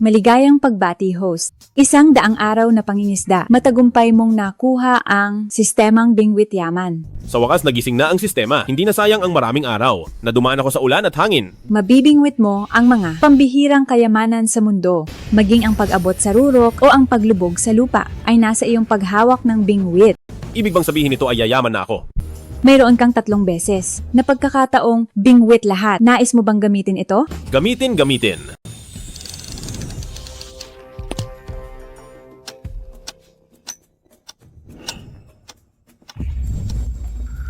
Maligayang pagbati, host. 100 araw na pangingisda, matagumpay mong nakuha ang sistemang Bingwit Yaman. Sa wakas nagising na ang sistema. Hindi na sayang ang maraming araw na dumaan ako sa ulan at hangin. Mabibingwit mo ang mga pambihirang kayamanan sa mundo. Maging ang pag-abot sa rurok o ang paglubog sa lupa ay nasa iyong paghawak ng bingwit. Ibig bang sabihin nito ay yayaman na ako? Mayroon kang 3 beses na pagkakataong bingwit lahat. Nais mo bang gamitin ito? Gamitin.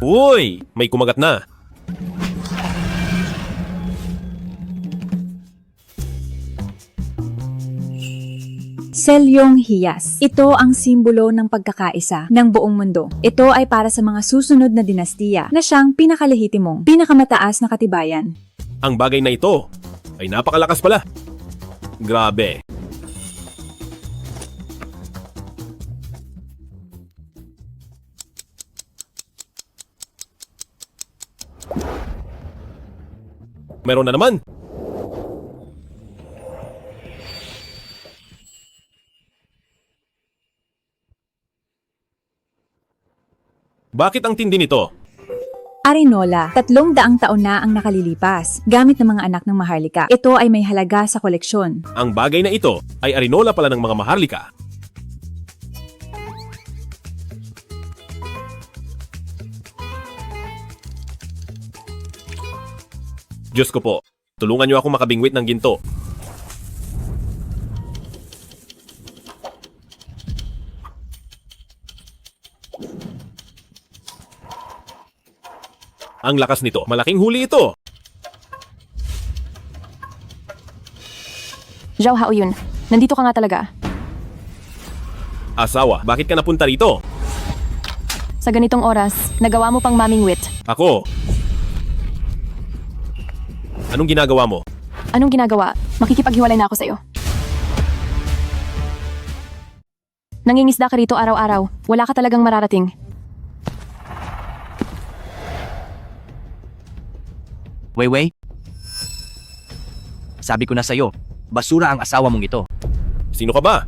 Uy! May kumagat na. Selyong hiyas. Ito ang simbolo ng pagkakaisa ng buong mundo. Ito ay para sa mga susunod na dinastiya na siyang pinakalehitimong, pinakamataas na katibayan. Ang bagay na ito ay napakalakas pala. Grabe. Meron na naman. Bakit ang tindi nito? Arinola, 300 taon na ang nakalilipas, gamit ng mga anak ng Maharlika. Ito ay may halaga sa koleksyon. Ang bagay na ito ay arinola pala ng mga Maharlika. Diyos ko po, tulungan niyo ako makabingwit ng ginto. Ang lakas nito, malaking huli ito. Zhao Haoyun, nandito ka nga talaga. Asawa, bakit ka napunta rito? Sa ganitong oras, nagawa mo pang mamingwit. Ako. Anong ginagawa mo? Anong ginagawa? Makikipaghiwalay na ako sa'yo. Nangingisda ka rito araw-araw. Wala ka talagang mararating. Weiwei? Sabi ko na sa'yo, basura ang asawa mong ito. Sino ka ba?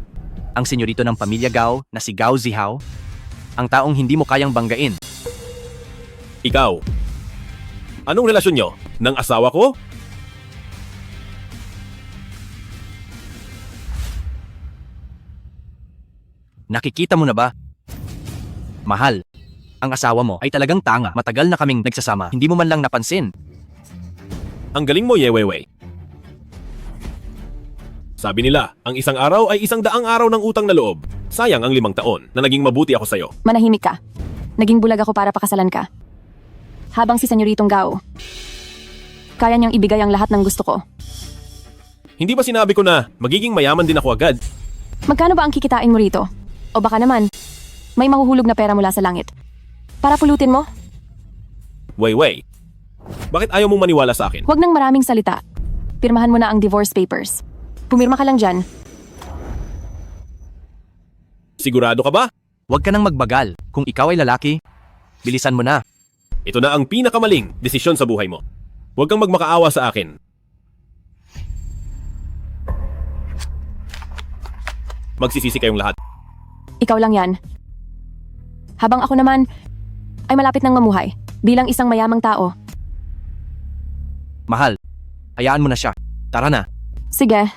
Ang senyorito ng pamilya Gao na si Gao Zihao, ang taong hindi mo kayang banggain. Ikaw. Anong relasyon nyo? Ng asawa ko? Nakikita mo na ba? Mahal, ang asawa mo ay talagang tanga. Matagal na kaming nagsasama, hindi mo man lang napansin. Ang galing mo, Yewewei. Sabi nila, ang 1 araw ay 100 araw ng utang na loob. Sayang ang 5 taon na naging mabuti ako sa'yo. Manahimik ka. Naging bulag ako para pakasalan ka. Habang si Senyoritong Gao, kaya niyang ibigay ang lahat ng gusto ko. Hindi ba sinabi ko na magiging mayaman din ako agad? Magkano ba ang kikitain mo rito? O baka naman, may mahuhulog na pera mula sa langit. Para pulutin mo? Weiwei, bakit ayaw mong maniwala sa akin? Huwag nang maraming salita. Pirmahan mo na ang divorce papers. Pumirma ka lang dyan. Sigurado ka ba? Huwag ka nang magbagal. Kung ikaw ay lalaki, bilisan mo na. Ito na ang pinakamaling desisyon sa buhay mo. Huwag kang magmakaawa sa akin. Magsisisi kayong lahat. Ikaw lang yan. Habang ako naman ay malapit nang mamuhay bilang isang mayamang tao. Mahal, hayaan mo na siya. Tara na. Sige.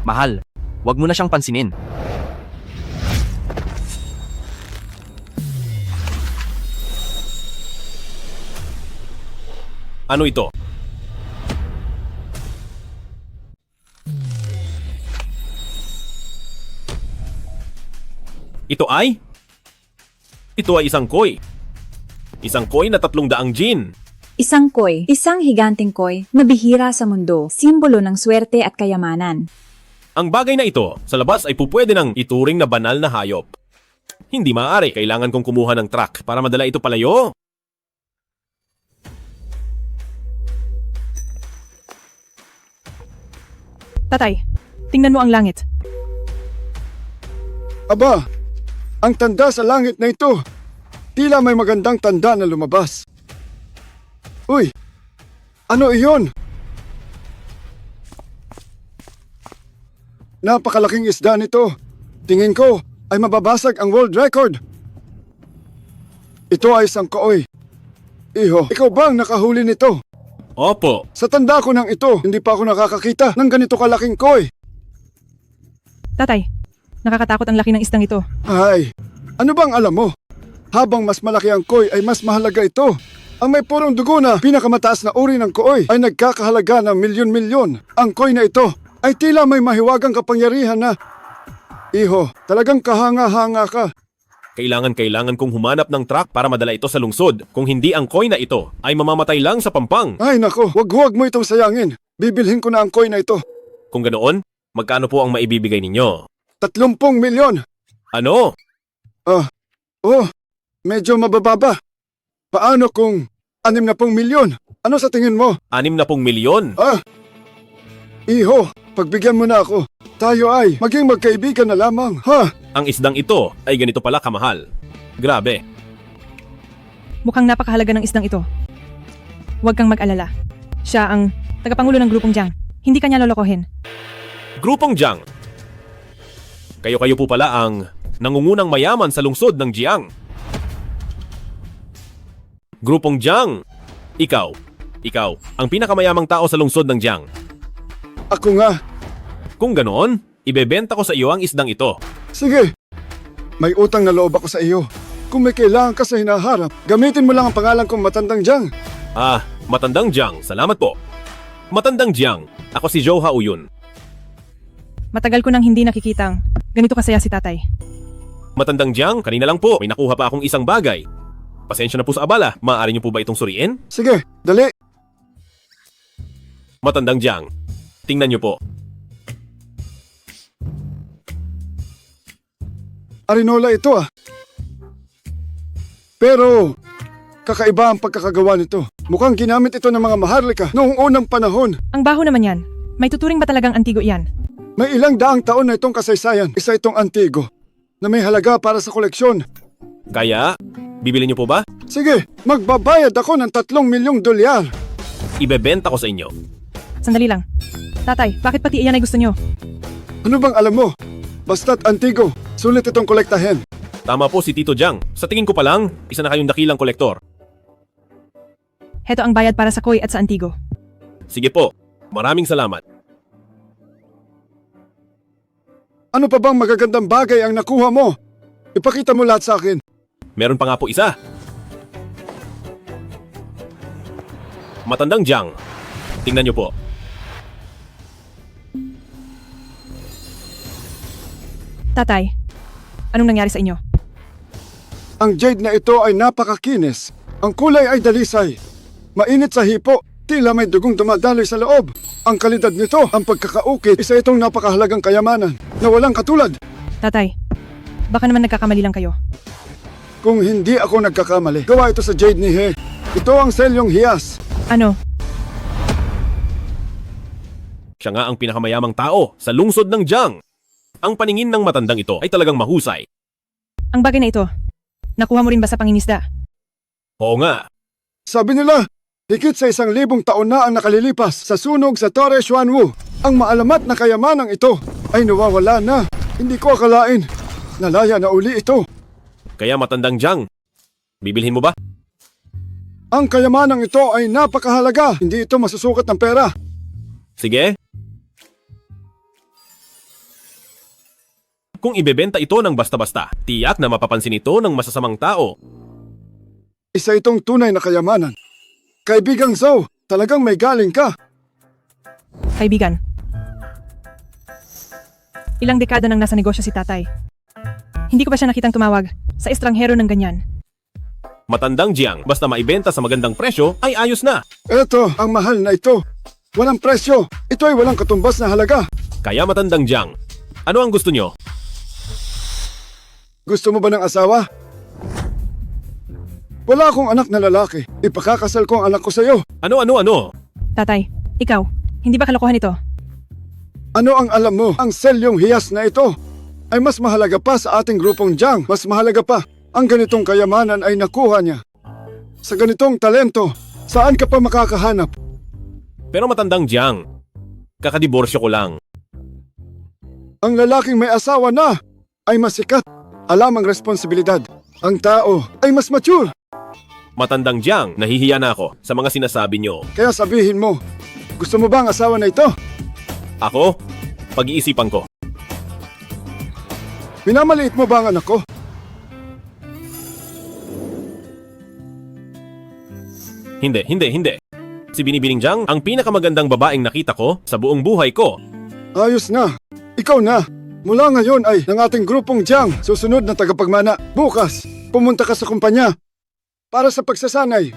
Mahal, huwag mo na siyang pansinin. Ano ito? Ito ay? Ito ay isang koi. Isang koi na 300 jin. Isang koi, isang higanting koi na bihira sa mundo, simbolo ng swerte at kayamanan. Ang bagay na ito, sa labas ay pupwede ng ituring na banal na hayop. Hindi maaari, kailangan kong kumuha ng truck para madala ito palayo. Tatay, tingnan mo ang langit. Aba, Ang tanda sa langit na ito, tila may magandang tanda na lumabas. Uy, ano iyon? Napakalaking isda nito. Tingin ko ay mababasag ang world record. Ito ay isang koi. Iho, ikaw ba ang nakahuli nito? Opo, Sa tanda ko ng ito, hindi pa ako nakakakita ng ganito kalaking koi. Tatay, nakakatakot ang laki ng isdang ito. Ay, ano bang alam mo? Habang mas malaki ang koi ay mas mahalaga ito. Ang may purong dugo na pinakamataas na uri ng koi ay nagkakahalaga ng milyon-milyon. Ang koi na ito ay tila may mahiwagang kapangyarihan na... Iho, talagang kahanga-hanga ka. kailangan kong humanap ng truck para madala ito sa lungsod. Kung hindi ang koi na ito, ay mamamatay lang sa pampang. Ay nako, wag mo itong sayangin. Bibilhin ko na ang koi na ito. Kung ganoon, magkano po ang maibibigay ninyo? 30 milyon. Ano? Oh, medyo mabababa. Paano kung 60 milyon? Ano sa tingin mo? 60 milyon? Iho, pagbigyan mo na ako. Tayo ay maging magkaibigan na lamang, ha? Ang isdang ito ay ganito pala kamahal. Grabe. Mukhang napakahalaga ng isdang ito. Huwag kang mag-alala. Siya ang tagapangulo ng grupong Jiang. Hindi kanya lolokohin. Grupong Jiang. Kayo-kayo po pala ang nangungunang mayaman sa lungsod ng Jiang. Grupong Jiang. Ikaw, ang pinakamayamang tao sa lungsod ng Jiang. Ako nga. Kung ganoon, ibebenta ko sa iyo ang isdang ito. Sige. May utang na loob ako sa iyo. Kung may kailangan ka sa hinaharap, gamitin mo lang ang pangalan kong Matandang Jiang. Matandang Jiang, salamat po. Matandang Jiang, ako si Zhou Haoyun. Matagal ko nang hindi nakikitang ganito kasaya si tatay. Matandang Jiang, kanina lang po, may nakuha pa akong isang bagay. Pasensya na po sa abala, maaari niyo po ba itong suriin? Sige, dali. Matandang Jiang, tingnan niyo po. Arinola ito Pero, kakaiba ang pagkakagawa nito. Mukhang ginamit ito ng mga maharlika noong unang panahon. Ang baho naman yan. May tuturing ba talagang antigo iyan? May ilang daang taon na itong kasaysayan. Isa itong antigo na may halaga para sa koleksyon. Kaya, bibili niyo po ba? Sige, magbabayad ako ng 3 milyong dolyar. Ibebenta ko sa inyo. Sandali lang. Tatay, bakit pati iyan ay gusto nyo? Ano bang alam mo? Basta't antigo, sulit itong kolektahin. Tama po si Tito Jiang. Sa tingin ko pa lang, isa na kayong dakilang kolektor. Heto ang bayad para sa koi at sa antigo. Sige po, maraming salamat. Ano pa bang magagandang bagay ang nakuha mo? Ipakita mo lahat sa akin. Meron pa nga po isa. Matandang Jiang, tingnan niyo po. Tatay, anong nangyari sa inyo? Ang jade na ito ay napakakinis. Ang kulay ay dalisay. Mainit sa hipo, tila may dugong dumadaloy sa loob. Ang kalidad nito, ang pagkakaukit, isa itong napakahalagang kayamanan na walang katulad. Tatay, baka naman nagkakamali lang kayo. Kung hindi ako nagkakamali, gawa ito sa jade ni He. Ito ang selyong hiyas. Ano? Siya nga ang pinakamayamang tao sa lungsod ng Jiang. Ang paningin ng matandang ito ay talagang mahusay. Ang bagay na ito, nakuha mo rin ba sa pangingisda? Oo nga, Sabi nila, higit sa 1,000 taon na ang nakalilipas sa sunog sa Torre Xuanwu. Ang maalamat na kayamanang ito ay nawawala na. Hindi ko akalain. Nalaya na uli ito. kaya matandang Jiang, bibilhin mo ba? Ang kayamanang ito ay napakahalaga. Hindi ito masusukat ng pera. Sige. Kung ibebenta ito ng basta-basta, tiyak na mapapansin ito ng masasamang tao. Isa itong tunay na kayamanan. Kaibigang Zhou, talagang may galing ka. Kaibigan. Ilang dekada nang nasa negosyo si tatay. Hindi ko pa siya nakitang tumawag sa estranghero ng ganyan. Matandang Jiang, basta maibenta sa magandang presyo ay ayos na. Eto, ang mahal na ito. Walang presyo. Ito ay walang katumbas na halaga. Kaya matandang Jiang, ano ang gusto nyo? Gusto mo ba ng asawa? Wala akong anak na lalaki. Ipakakasal ko ang anak ko sa iyo. Ano? Tatay, ikaw, hindi ba kalokohan ito? Ano ang alam mo? Ang selyong hiyas na ito. ay mas mahalaga pa sa ating grupong Jiang. Mas mahalaga pa, ang ganitong kayamanan ay nakuha niya. Sa ganitong talento, saan ka pa makakahanap? Pero matandang Jiang, kakadiborsyo ko lang. Ang lalaking may asawa na ay mas sikat. Alam ang responsibilidad. Ang tao ay mas mature. Matandang Jiang, nahihiya na ako sa mga sinasabi nyo. Kaya sabihin mo, gusto mo ba ang asawa na ito? Ako, pag-iisipan ko. Minamaliit mo ba ang anak ko? Hindi. Si Binibining Jiang, ang pinakamagandang babaeng nakita ko sa buong buhay ko. Ayos na. Ikaw na. Mula ngayon ay ng ating grupong Jiang, susunod na tagapagmana. Bukas, pumunta ka sa kumpanya para sa pagsasanay.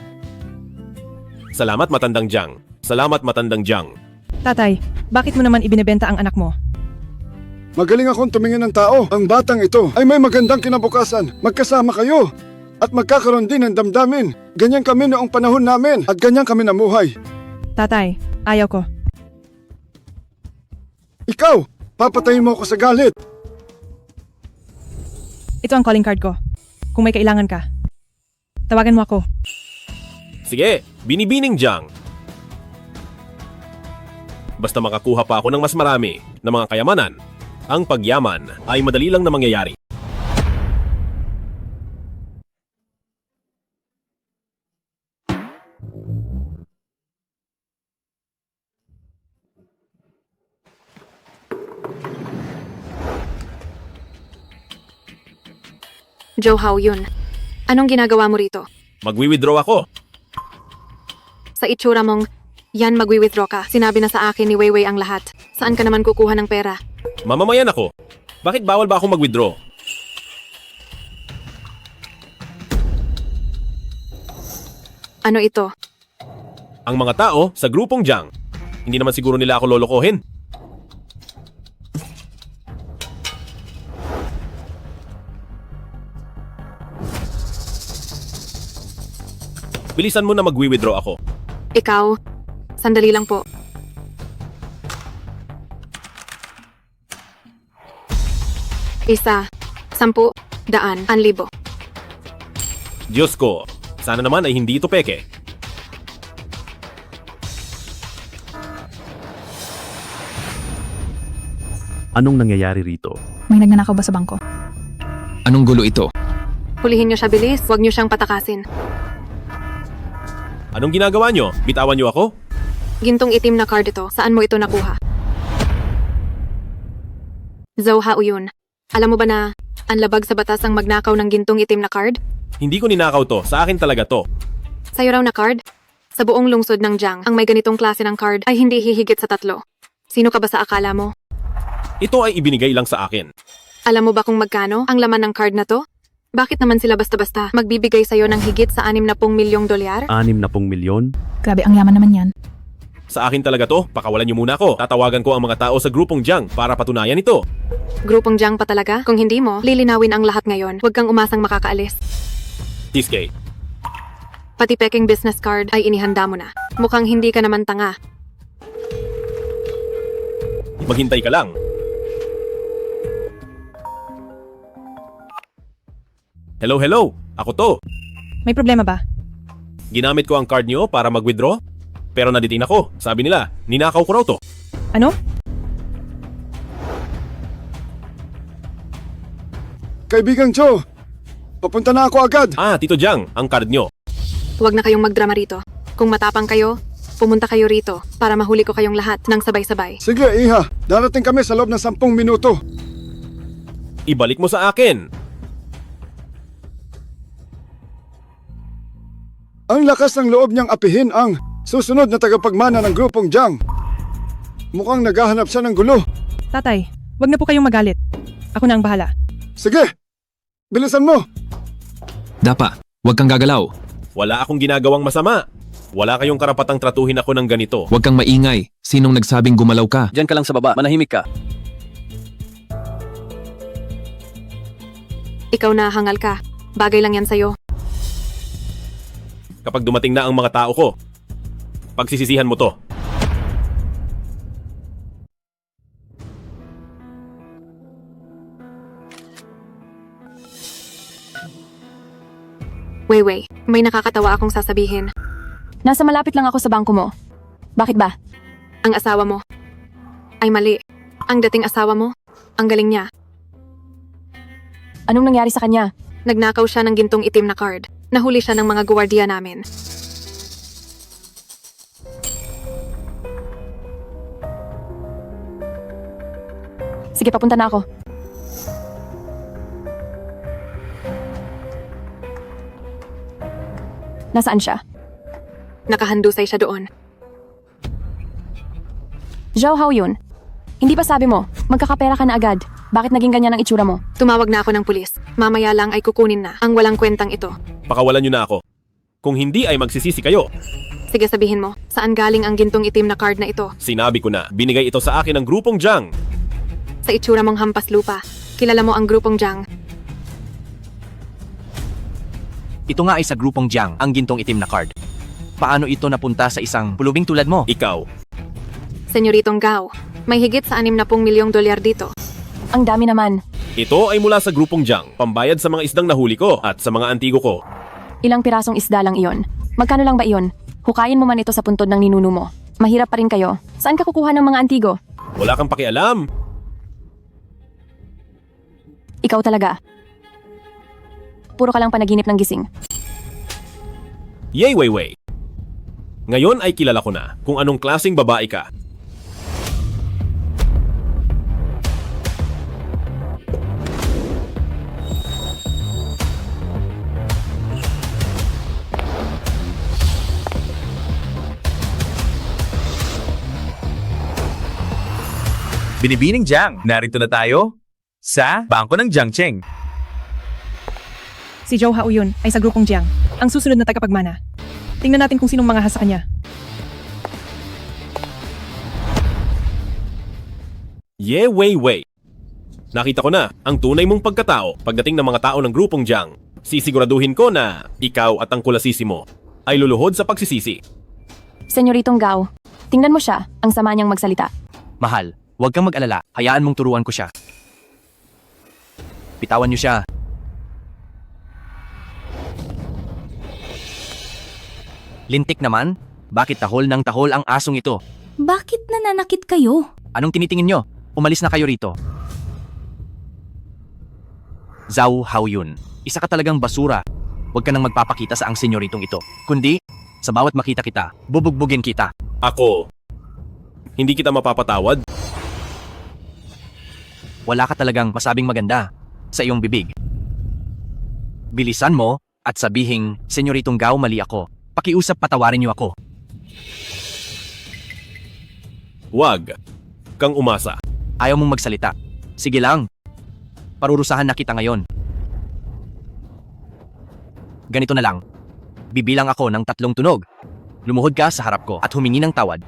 Salamat matandang Jiang. Salamat matandang Jiang. Tatay, bakit mo naman ibinebenta ang anak mo? Magaling akong tumingin ng tao. Ang batang ito ay may magandang kinabukasan. Magkasama kayo at magkakaroon din ng damdamin. Ganyan kami noong panahon namin at ganyan kami namuhay. Tatay, ayaw ko. Ikaw, papatayin mo ako sa galit. Ito ang calling card ko. Kung may kailangan ka, tawagan mo ako. Sige, Binibining Jiang. Basta makakuha pa ako ng mas marami na mga kayamanan, ang pagyaman ay madali lang na mangyayari. Joe Hao yun. Anong ginagawa mo rito? Magwi-withdraw ako. Sa itsura mong, yan magwi-withdraw ka. Sinabi na sa akin ni Weiwei ang lahat. Saan ka naman kukuha ng pera? Mamamayan ako. Bakit bawal ba akong mag-withdraw? Ano ito? Ang mga tao sa grupong Jiang, hindi naman siguro nila ako lolokohin. Bilisan mo na magwi-withdraw ako. Ikaw? Sandali lang po. Isa, 10, 100, 1,000. Diyos ko, sana naman ay hindi ito peke. Anong nangyayari rito? May nagnanakaw ba sa bangko? Anong gulo ito? Hulihin niyo siya bilis, huwag niyo siyang patakasin. Anong ginagawa nyo? Bitawan nyo ako? Gintong itim na card ito, saan mo ito nakuha? Zhou Hao yun. Alam mo ba na, ang labag sa batas ang magnakaw ng gintong itim na card? Hindi ko ninakaw to, sa akin talaga to. Sa'yo raw na card? Sa buong lungsod ng Jiang, ang may ganitong klase ng card ay hindi hihigit sa 3. Sino ka ba sa akala mo? Ito ay ibinigay lang sa akin. Alam mo ba kung magkano ang laman ng card na to? Bakit naman sila basta-basta magbibigay sa'yo ng higit sa 60 milyong dolyar? 60 milyon? Grabe, ang yaman naman yan. Sa akin talaga to, pakawalan nyo muna ako. Tatawagan ko ang mga tao sa grupong Jiang para patunayan ito. Grupong Jiang pa talaga? Kung hindi mo, lilinawin ang lahat ngayon. Huwag kang umasang makakaalis. TSK, Pati peking business card ay inihanda mo na. Mukhang hindi ka naman tanga. maghintay ka lang. Hello, ako to. May problema ba? Ginamit ko ang card nyo para mag-withdraw, pero naditin ako. Sabi nila, ninakaw ko raw to. Ano? Kaibigang Joe, papunta na ako agad. Ah, Tito Jiang, ang card nyo. Huwag na kayong magdrama rito. Kung matapang kayo, pumunta kayo rito para mahuli ko kayong lahat ng sabay-sabay. Sige, Iha. Darating kami sa loob ng 10 minuto. Ibalik mo sa akin. Ang lakas ng loob niyang apihin ang susunod na tagapagmana ng grupong Jiang. Mukhang naghahanap siya ng gulo. Tatay, wag na po kayong magalit. Ako na ang bahala. Sige, bilisan mo. Dapa, huwag kang gagalaw. Wala akong ginagawang masama. Wala kayong karapatang tratuhin ako ng ganito. Huwag kang maingay. Sinong nagsabing gumalaw ka? Diyan ka lang sa baba, manahimik ka. Ikaw na hangal ka. Bagay lang yan sa'yo. Kapag dumating na ang mga tao ko, pagsisisihan mo to. Weiwei, may nakakatawa akong sasabihin. Nasa malapit lang ako sa bangko mo. Bakit ba? Ang asawa mo ay mali. Ang dating asawa mo, ang galing niya. Anong nangyari sa kanya? Nagnakaw siya ng gintong itim na card. Nahuli siya ng mga guwardiya namin. Sige, papunta na ako. Nasaan siya? Nakahandusay siya doon. Zhao Hao yun. Hindi ba sabi mo, magkakapera ka na agad? Bakit naging ganyan ang itsura mo? Tumawag na ako ng pulis. Mamaya lang ay kukunin na ang walang kwentang ito. Pakawalan niyo na ako. Kung hindi ay magsisisi kayo. Sige, sabihin mo, saan galing ang gintong itim na card na ito? Sinabi ko na, binigay ito sa akin ng grupong Jiang. Sa itsura mong hampas lupa. Kilala mo ang grupong Jiang. Ito nga ay sa grupong Jiang, ang gintong itim na card. Paano ito napunta sa isang pulubing tulad mo? Ikaw. Senyoritong Gao, may higit sa 60 milyong dolyar dito. Ang dami naman. Ito ay mula sa grupong Jiang, pambayad sa mga isdang nahuli ko at sa mga antigo ko. Ilang pirasong isda lang iyon. Magkano lang ba iyon? Hukayin mo man ito sa puntod ng ninuno mo. Mahirap pa rin kayo. Saan ka kukuha ng mga antigo? Wala kang pakialam. Ikaw talaga. Puro ka lang panaginip ng gising. Yay, Weiwei. Ngayon ay kilala ko na kung anong klaseng babae ka. Binibining Jiang, narito na tayo sa bangko ng Jiangcheng. Si Zhao Hao yun ay sa grupong Jiang, ang susunod na tagapagmana. Tingnan natin kung sinong mangahas sa kanya. Ye Weiwei. Nakita ko na ang tunay mong pagkatao pagdating ng mga tao ng grupong Jiang. Sisiguraduhin ko na ikaw at ang kulasisi mo ay luluhod sa pagsisisi. Senyoritong Gao, tingnan mo siya, ang sama niyang magsalita. Mahal, huwag kang mag-alala. Hayaan mong turuan ko siya. Bitawan niyo siya. Lintik naman? Bakit tahol ng tahol ang asong ito? Bakit nananakit kayo? Anong tinitingin nyo? Umalis na kayo rito. Zhao Haoyun, isa ka talagang basura. Huwag ka nang magpapakita sa ang senyoritong ito. Kundi, sa bawat makita kita, bubugbugin kita. Ako, hindi kita mapapatawad. Wala ka talagang masabing maganda sa iyong bibig. Bilisan mo at sabihing, senyoritong Gao, mali ako. Pakiusap, patawarin niyo ako. Wag kang umasa. Ayaw mong magsalita. Sige lang. Parurusahan na kita ngayon. Ganito na lang. Bibilang ako ng 3 tunog. Lumuhod ka sa harap ko at humingi ng tawad.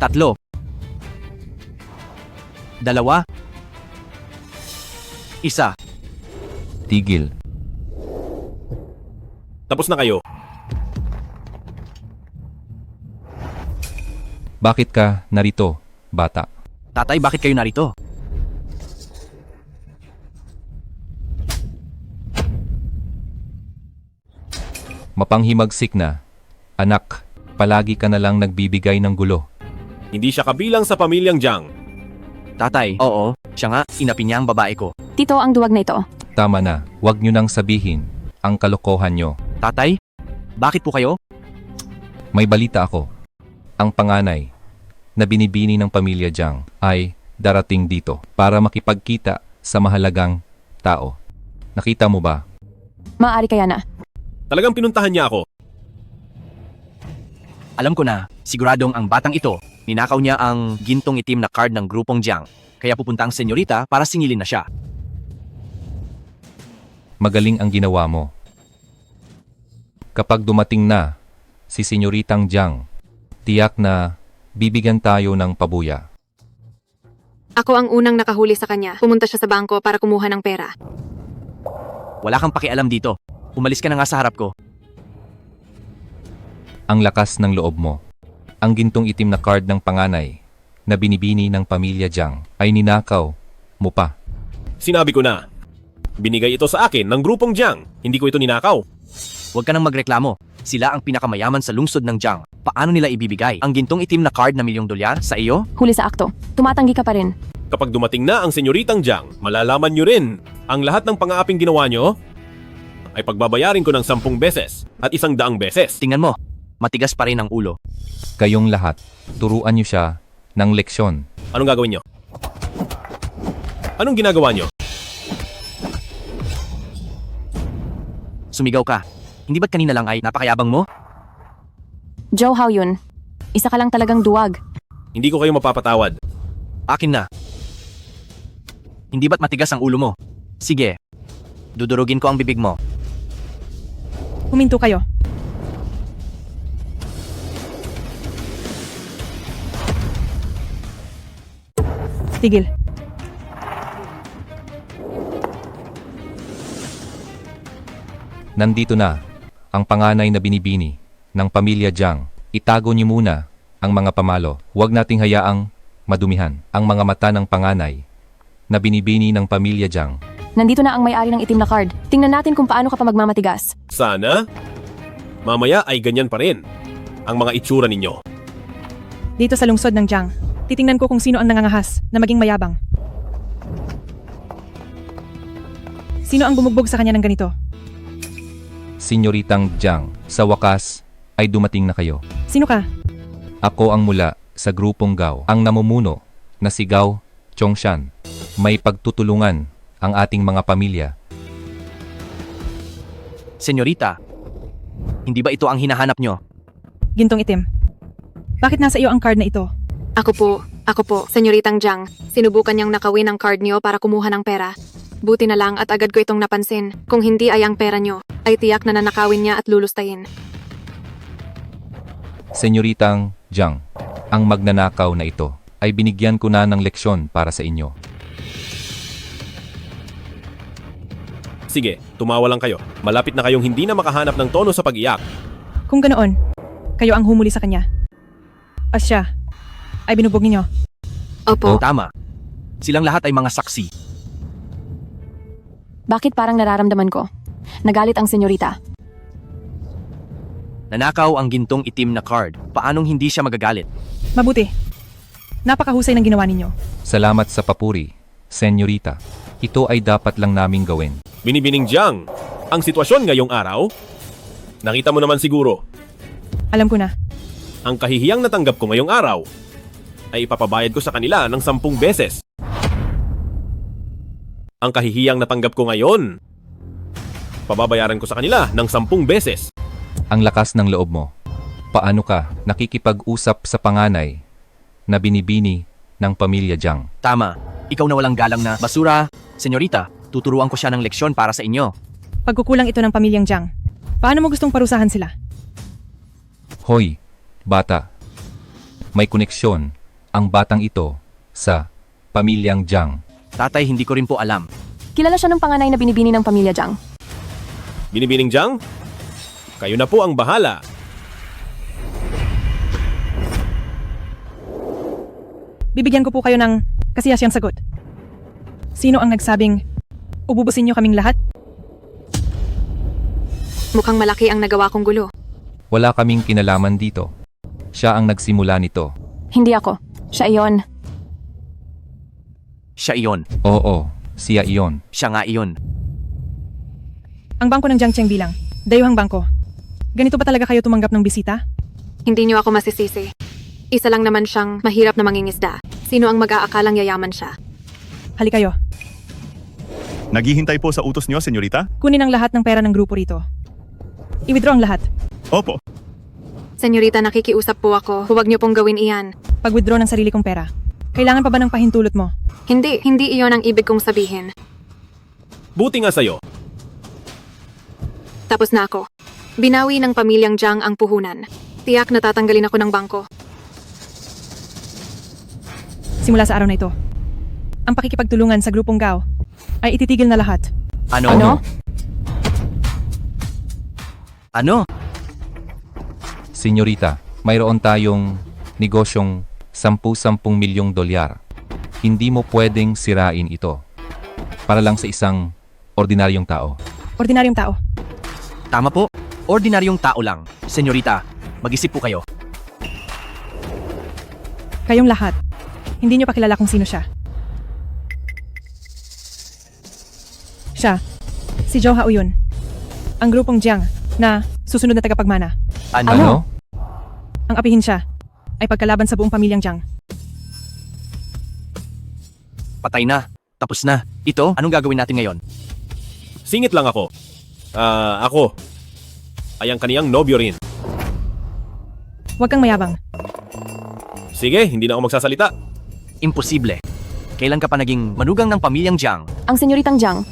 3. 2. Isa. Tigil. Tapos na kayo. Bakit ka narito, bata? Tatay, bakit kayo narito? Mapanghimagsik na. Anak, palagi ka na lang nagbibigay ng gulo. Hindi siya kabilang sa pamilyang Jiang. Tatay, oo. Siya nga, inapi niya ang babae ko. Tito ang duwag na ito. Tama na, huwag nyo nang sabihin ang kalokohan nyo. Tatay, bakit po kayo? May balita ako. Ang panganay na binibini ng pamilya Jiang ay darating dito para makipagkita sa mahalagang tao. Nakita mo ba? Maaari kaya na. Talagang pinuntahan niya ako. Alam ko na, siguradong ang batang ito, ninakaw niya ang gintong itim na card ng grupong Jiang. Kaya pupunta ang senyorita para singilin na siya. Magaling ang ginawa mo. Kapag dumating na si Senyoritang Jiang, tiyak na bibigyan tayo ng pabuya. Ako ang unang nakahuli sa kanya. Pumunta siya sa bangko para kumuha ng pera. Wala kang pakialam dito. Umalis ka na nga sa harap ko. Ang lakas ng loob mo. Ang gintong itim na card ng panganay na binibini ng pamilya Jiang ay ninakaw mo pa. Sinabi ko na. Binigay ito sa akin ng grupong Jiang. Hindi ko ito ninakaw. Huwag ka nang magreklamo. Sila ang pinakamayaman sa lungsod ng Jiang. Paano nila ibibigay ang gintong itim na card na $1,000,000 sa iyo? Huli sa akto. Tumatanggi ka pa rin. Kapag dumating na ang senyoritang Jiang, malalaman nyo rin ang lahat ng pang-aaping ginawa nyo ay pagbabayarin ko ng 10 beses at 100 beses. Tingnan mo, matigas pa rin ang ulo. Kayong lahat, turuan niyo siya ng leksyon. Anong gagawin nyo? Anong ginagawa nyo? Sumigaw ka. Hindi ba't kanina lang ay napakayabang mo? Zhou Haoyun, isa ka lang talagang duwag. Hindi ko kayo mapapatawad. Akin na. Hindi ba't matigas ang ulo mo? Sige. Dudurugin ko ang bibig mo. Huminto kayo. Tigil. Nandito na ang panganay na binibini ng pamilya Jiang. Itago niyo muna ang mga pamalo. Huwag nating hayaang madumihan ang mga mata ng panganay na binibini ng pamilya Jiang. Nandito na ang may-ari ng itim na card. Tingnan natin kung paano ka pa magmamatigas. Sana, mamaya ay ganyan pa rin ang mga itsura ninyo. Dito sa lungsod ng Jiang, titingnan ko kung sino ang nangangahas na maging mayabang. Sino ang bumugbog sa kanya ng ganito? Senyoritang Jiang, sa wakas ay dumating na kayo. Sino ka? Ako ang mula sa grupong Gao, ang namumuno na si Gao Chongshan. May pagtutulungan ang ating mga pamilya. Senyorita, hindi ba ito ang hinahanap nyo? Gintong itim. Bakit nasa iyo ang card na ito? Ako po, senyoritang Jiang. Sinubukan niyang nakawin ang card niyo para kumuha ng pera. Buti na lang at agad ko itong napansin. Kung hindi ay ang pera niyo, ay tiyak na nanakawin niya at lulustayin. Senyoritang Jiang, ang magnanakaw na ito ay binigyan ko na ng leksyon para sa inyo. Sige, tumawa lang kayo. Malapit na kayong hindi na makahanap ng tono sa pag-iyak. Kung ganoon, kayo ang humuli sa kanya. At siya ay binubog ninyo. Opo. Tama. Silang lahat ay mga saksi. Bakit parang nararamdaman ko? Nagalit ang senyorita. Nanakaw ang gintong itim na card. Paanong hindi siya magagalit? Mabuti. Napakahusay ng ginawa ninyo. Salamat sa papuri, senyorita. Ito ay dapat lang naming gawin. Binibining Jiang, ang sitwasyon ngayong araw, nakita mo naman siguro, Alam ko na. ang kahihiyang natanggap ko ngayong araw ay ipapabayad ko sa kanila ng 10 beses. Ang kahihiyang natanggap ko ngayon, pababayaran ko sa kanila ng 10 beses. Ang lakas ng loob mo. Paano ka nakikipag-usap sa panganay na binibini ng pamilya Jiang? Tama. Ikaw na walang galang na basura. Senyorita, tuturuan ko siya ng leksyon para sa inyo. Pagkukulang ito ng pamilyang Jiang. Paano mo gustong parusahan sila? Hoy, bata. May koneksyon ang batang ito sa pamilyang Jiang. Tatay, hindi ko rin po alam. Kilala siya ng panganay na binibini ng pamilya Jiang. Binibining Jiang, kayo na po ang bahala. Bibigyan ko po kayo ng kasiyasiyang sagot. Sino ang nagsabing, ububusin niyo kaming lahat? Mukhang malaki ang nagawa kong gulo. Wala kaming kinalaman dito. Siya ang nagsimula nito. Hindi ako. Siya iyon. Siya iyon. Oo, siya iyon. Siya nga iyon. Ang bangko ng Jiangcheng bilang, dayuhang bangko. Ganito ba talaga kayo tumanggap ng bisita? Hindi niyo ako masisisi. Isa lang naman siyang mahirap na mangingisda. Sino ang mag-aakalang yayaman siya? Hali kayo. Naghihintay po sa utos niyo, senyorita? Kunin ang lahat ng pera ng grupo rito. I-withdraw ang lahat. Opo. Senyorita, nakikiusap po ako. Huwag niyo pong gawin iyan. Pag-withdraw ng sarili kong pera. Kailangan pa ba ng pahintulot mo? Hindi iyon ang ibig kong sabihin. Buti nga sa'yo. Tapos na ako. Binawi ng pamilyang Jiang ang puhunan. Tiyak na tatanggalin ako ng bangko. Simula sa araw na ito, ang pakikipagtulungan sa grupong Gao ay ititigil na lahat. Ano? Ano? Senyorita, mayroon tayong negosyong $10 milyong. Hindi mo pwedeng sirain ito para lang sa isang ordinaryong tao. Ordinaryong tao. Tama po. Ordinaryong tao lang. Senyorita, mag-isip po kayo. Kayong lahat, hindi niyo pa kilala kung sino siya. Siya, si Zhou Haoyun. Ang grupong Jiang na susunod na tagapagmana. Ano? Ang apihin siya ay pagkalaban sa buong pamilyang Jiang. Patay na. Tapos na. Ito, anong gagawin natin ngayon? Singit lang ako. Ako. Ay ang kaniyang nobyo rin. Huwag kang mayabang. Sige, hindi na ako magsasalita. Imposible. Kailan ka pa naging manugang ng pamilyang Jiang? Ang senyoritang Jiang,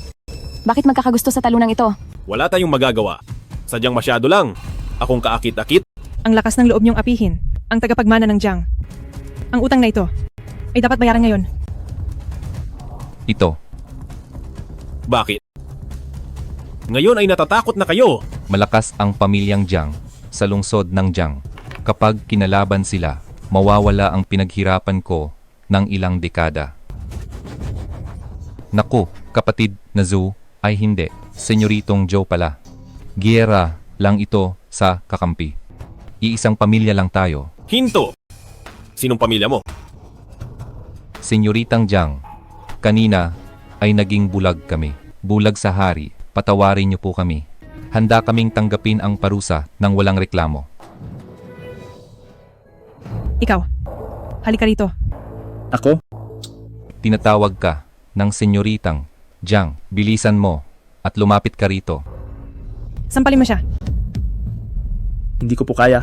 bakit magkakagusto sa talunang ito? Wala tayong magagawa. Sadyang masyado lang. Akong kaakit-akit. Ang lakas ng loob niyong apihin ang tagapagmana ng Jiang. Ang utang na ito ay dapat bayaran ngayon. Ito. Bakit? Ngayon ay natatakot na kayo. Malakas ang pamilyang Jiang sa lungsod ng Jiang. Kapag kinalaban sila, mawawala ang pinaghirapan ko ng ilang dekada. Naku, kapatid na Zhu ay hindi. Senyoritong Zhou pala. Giyera lang ito sa kakampi. Iisang pamilya lang tayo. Hinto! Sinong pamilya mo? Senyoritang Jiang, kanina ay naging bulag kami. Bulag sa hari, patawarin niyo po kami. Handa kaming tanggapin ang parusa ng walang reklamo. Ikaw, halika rito. Ako? Tinatawag ka ng senyoritang Jiang, bilisan mo at lumapit ka rito. Sampalin mo siya. Hindi ko po kaya.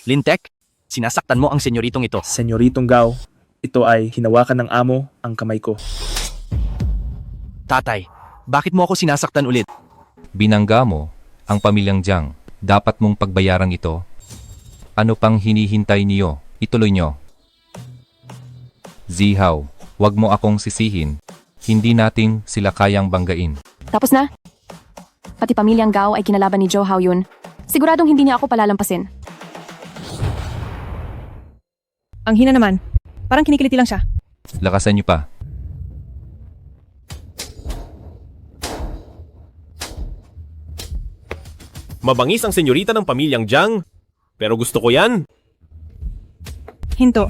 Lintek, sinasaktan mo ang senyoritong ito. Senyoritong Gao, ito ay hinawakan ng amo ang kamay ko. Tatay, bakit mo ako sinasaktan ulit? Binangga mo ang pamilyang Jiang. Dapat mong pagbayaran ito. Ano pang hinihintay niyo? Ituloy nyo. Zihao, wag mo akong sisihin. Hindi natin sila kayang banggain. Tapos na? Pati pamilyang Gao ay kinalaban ni Zhou Haoyun. Siguradong hindi niya ako palalampasin. Ang hina naman, parang kinikiliti lang siya. Lakasan niyo pa. Mabangis ang senyorita ng pamilyang Jiang. Pero gusto ko yan. Hinto.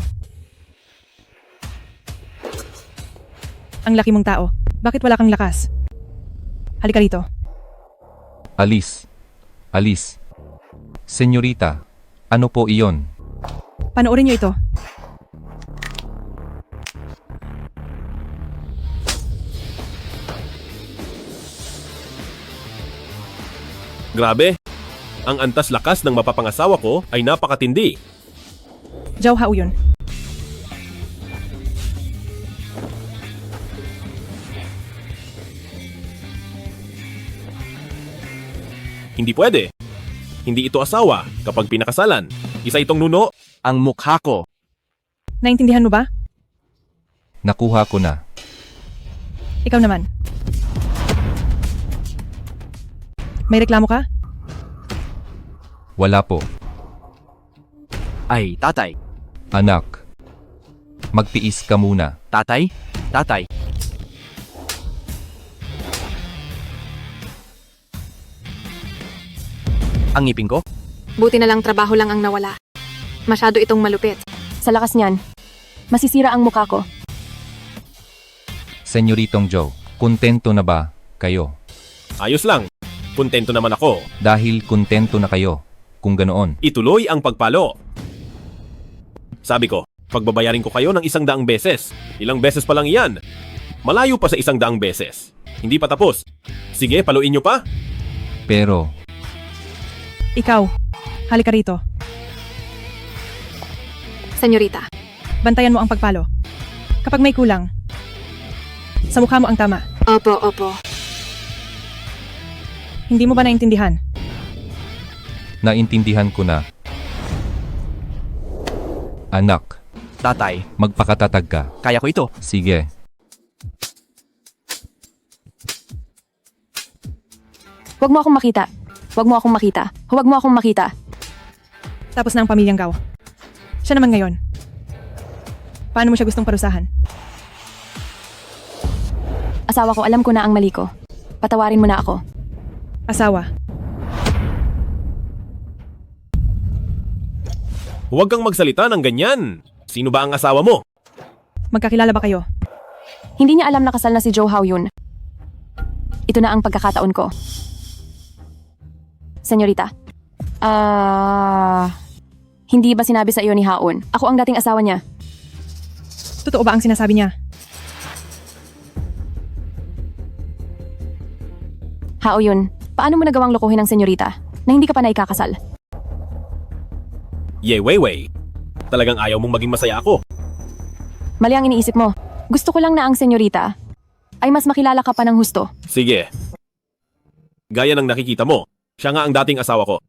Ang laki mong tao. Bakit wala kang lakas? Halika rito. Alis. Alis. Senyorita, ano po iyon? Panoorin niyo ito. Grabe. Ang antas lakas ng mapapangasawa ko ay napakatindi. Zhou Haoyun. Hindi pwede. Hindi ito asawa kapag pinakasalan. Isa itong nuno. Ang mukha ko. Naintindihan mo ba? Nakuha ko na. Ikaw naman. May reklamo ka? Wala po. Ay, tatay. Anak. Magtiis ka muna. Tatay? Tatay. Ang ngipin ko? Buti na lang trabaho lang ang nawala. Masyado itong malupit. Sa lakas niyan, masisira ang mukha ko. Senyoritong Zhou, kontento na ba kayo? Ayos lang. Kontento naman ako. Dahil kontento na kayo, kung ganoon. Ituloy ang pagpalo. Sabi ko, pagbabayarin ko kayo ng 100 beses. Ilang beses pa lang iyan. Malayo pa sa 100 beses. Hindi pa tapos. Sige, paluin nyo pa. Pero, Ikaw, halika rito. Senyorita, Bantayan mo ang pagpalo. Kapag may kulang, sa mukha mo ang tama. opo, opo. Hindi mo ba naintindihan? naintindihan ko na. Anak, Tatay, magpakatatag ka. kaya ko ito. Sige. Huwag mo akong makita. Huwag mo akong makita. Huwag mo akong makita. Tapos na ang pamilyang Gao. Siya naman ngayon. Paano mo siya gustong parusahan? Asawa ko, alam ko na ang mali ko. Patawarin mo na ako. Asawa. Huwag kang magsalita ng ganyan. Sino ba ang asawa mo? Magkakilala ba kayo? Hindi niya alam na kasal na si Joe Hao-yun. Ito na ang pagkakataon ko. Senyorita. Hindi ba sinabi sa iyo ni Haon? Ako ang dating asawa niya. Totoo ba ang sinasabi niya? Hao-yun, paano mo nagawang lokohin ang senyorita na hindi ka pa naikakasal? Ye Weiwei. Talagang ayaw mong maging masaya ako. Mali ang iniisip mo. Gusto ko lang na ang senyorita ay mas makilala ka pa ng husto. Sige. Gaya ng nakikita mo, siya nga ang dating asawa ko.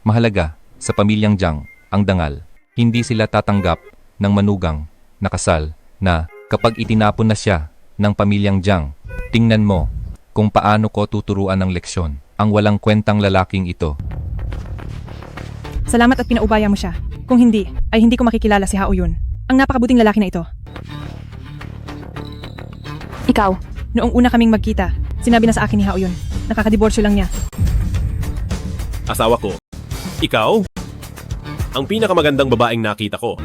Mahalaga sa pamilyang Jiang ang dangal. Hindi sila tatanggap ng manugang na kasal na kapag itinapon na siya ng pamilyang Jiang. Tingnan mo kung paano ko tuturuan ng leksyon ang walang kwentang lalaking ito. Salamat at pinaubaya mo siya. Kung hindi, ay hindi ko makikilala si Hao-yun. Ang napakabuting lalaki na ito. Ikaw, Noong una kaming magkita, sinabi na sa akin ni Hao-yun. Nakakadiborsyo lang niya. Asawa ko. Ikaw? Ang pinakamagandang babaeng nakita ko.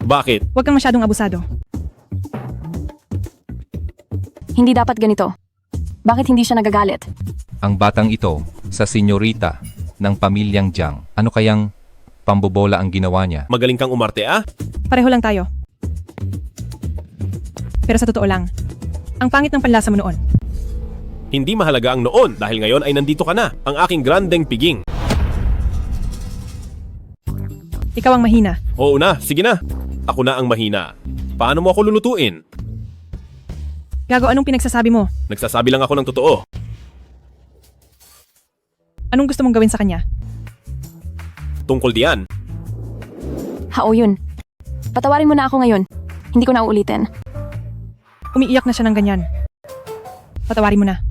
Bakit? Huwag kang masyadong abusado. hindi dapat ganito. Bakit hindi siya nagagalit? Ang batang ito sa senyorita ng pamilyang Jiang. Ano kayang pambobola ang ginawa niya? Magaling kang umarte ah? Pareho lang tayo. Pero sa totoo lang, ang pangit ng panlasa mo noon. Hindi mahalaga ang noon dahil ngayon ay nandito ka na, ang aking grandeng piging. Ikaw ang mahina. Oo na, sige na. Ako na ang mahina. Paano mo ako lulutuin? Gago, anong pinagsasabi mo? Nagsasabi lang ako ng totoo. Anong gusto mong gawin sa kanya? Tungkol diyan. Hao yun. Patawarin mo na ako ngayon. Hindi ko na uulitin. Umiiyak na siya ng ganyan. Patawarin mo na.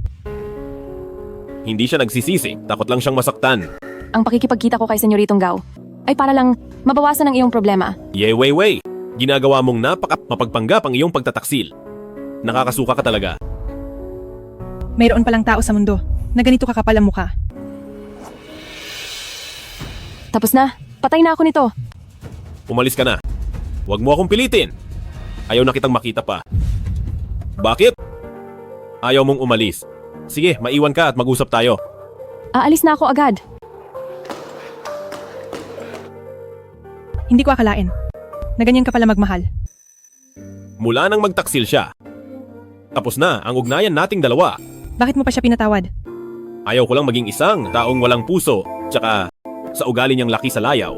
Hindi siya nagsisisi, takot lang siyang masaktan. Ang pakikipagkita ko kay Senyoritong Gao ay para lang mabawasan ang iyong problema. Ye Weiwei, ginagawa mong mapagpanggap ang iyong pagtataksil. Nakakasuka ka talaga. Mayroon palang tao sa mundo na ganito kakapal ang mukha. Tapos na. Patay na ako nito. Umalis ka na. Huwag mo akong pilitin. Ayaw na kitang makita pa. Bakit? Ayaw mong umalis. Sige, maiwan ka at mag-usap tayo. Aalis na ako agad. Hindi ko akalain na ganyan ka pala magmahal. Mula nang magtaksil siya. Tapos na ang ugnayan nating dalawa. Bakit mo pa siya pinatawad? Ayaw ko lang maging isang taong walang puso, tsaka sa ugali niyang laki sa layaw.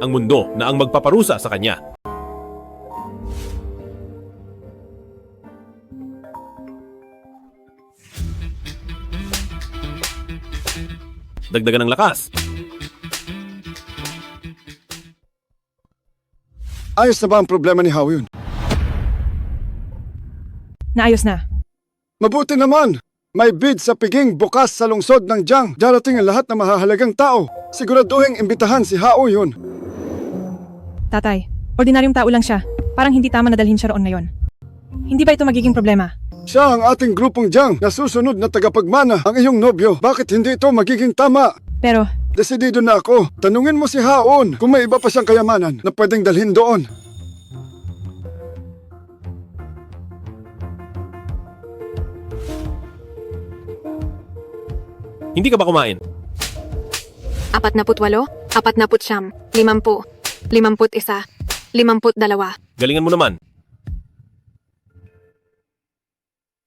Ang mundo na ang magpaparusa sa kanya. Dagdagan ng lakas. Ayos na ba ang problema ni Hao yun? Naayos na. Mabuti naman! May bid sa piging bukas sa lungsod ng Jiang. Darating ang lahat ng mahahalagang tao. Siguraduhin imbitahan si Hao yun. Tatay, ordinaryong tao lang siya. Parang hindi tama na dalhin siya roon ngayon. Hindi ba ito magiging problema? Siya ang ating grupong Jiang na susunod na tagapagmana ang iyong nobyo. Bakit hindi ito magiging tama? Pero, Desidido na ako. Tanungin mo si Haon kung may iba pa siyang kayamanan na pwedeng dalhin doon. Hindi ka ba kumain? 48, 49, 50, 51, 52. Galingan mo naman.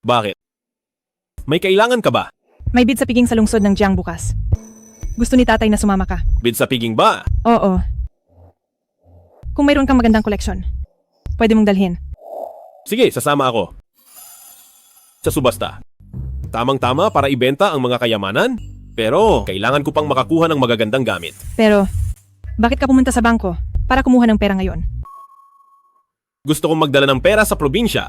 Bakit? May kailangan ka ba? may bid sa piging sa lungsod ng Jiang bukas. Gusto ni tatay na sumama ka. Bid sa piging ba? Oo. Kung mayroon kang magandang koleksyon, pwede mong dalhin. Sige, sasama ako. Sa subasta. Tamang-tama para ibenta ang mga kayamanan, pero kailangan ko pang makakuha ng magagandang gamit. Pero, bakit ka pumunta sa bangko para kumuha ng pera ngayon? Gusto kong magdala ng pera sa probinsya.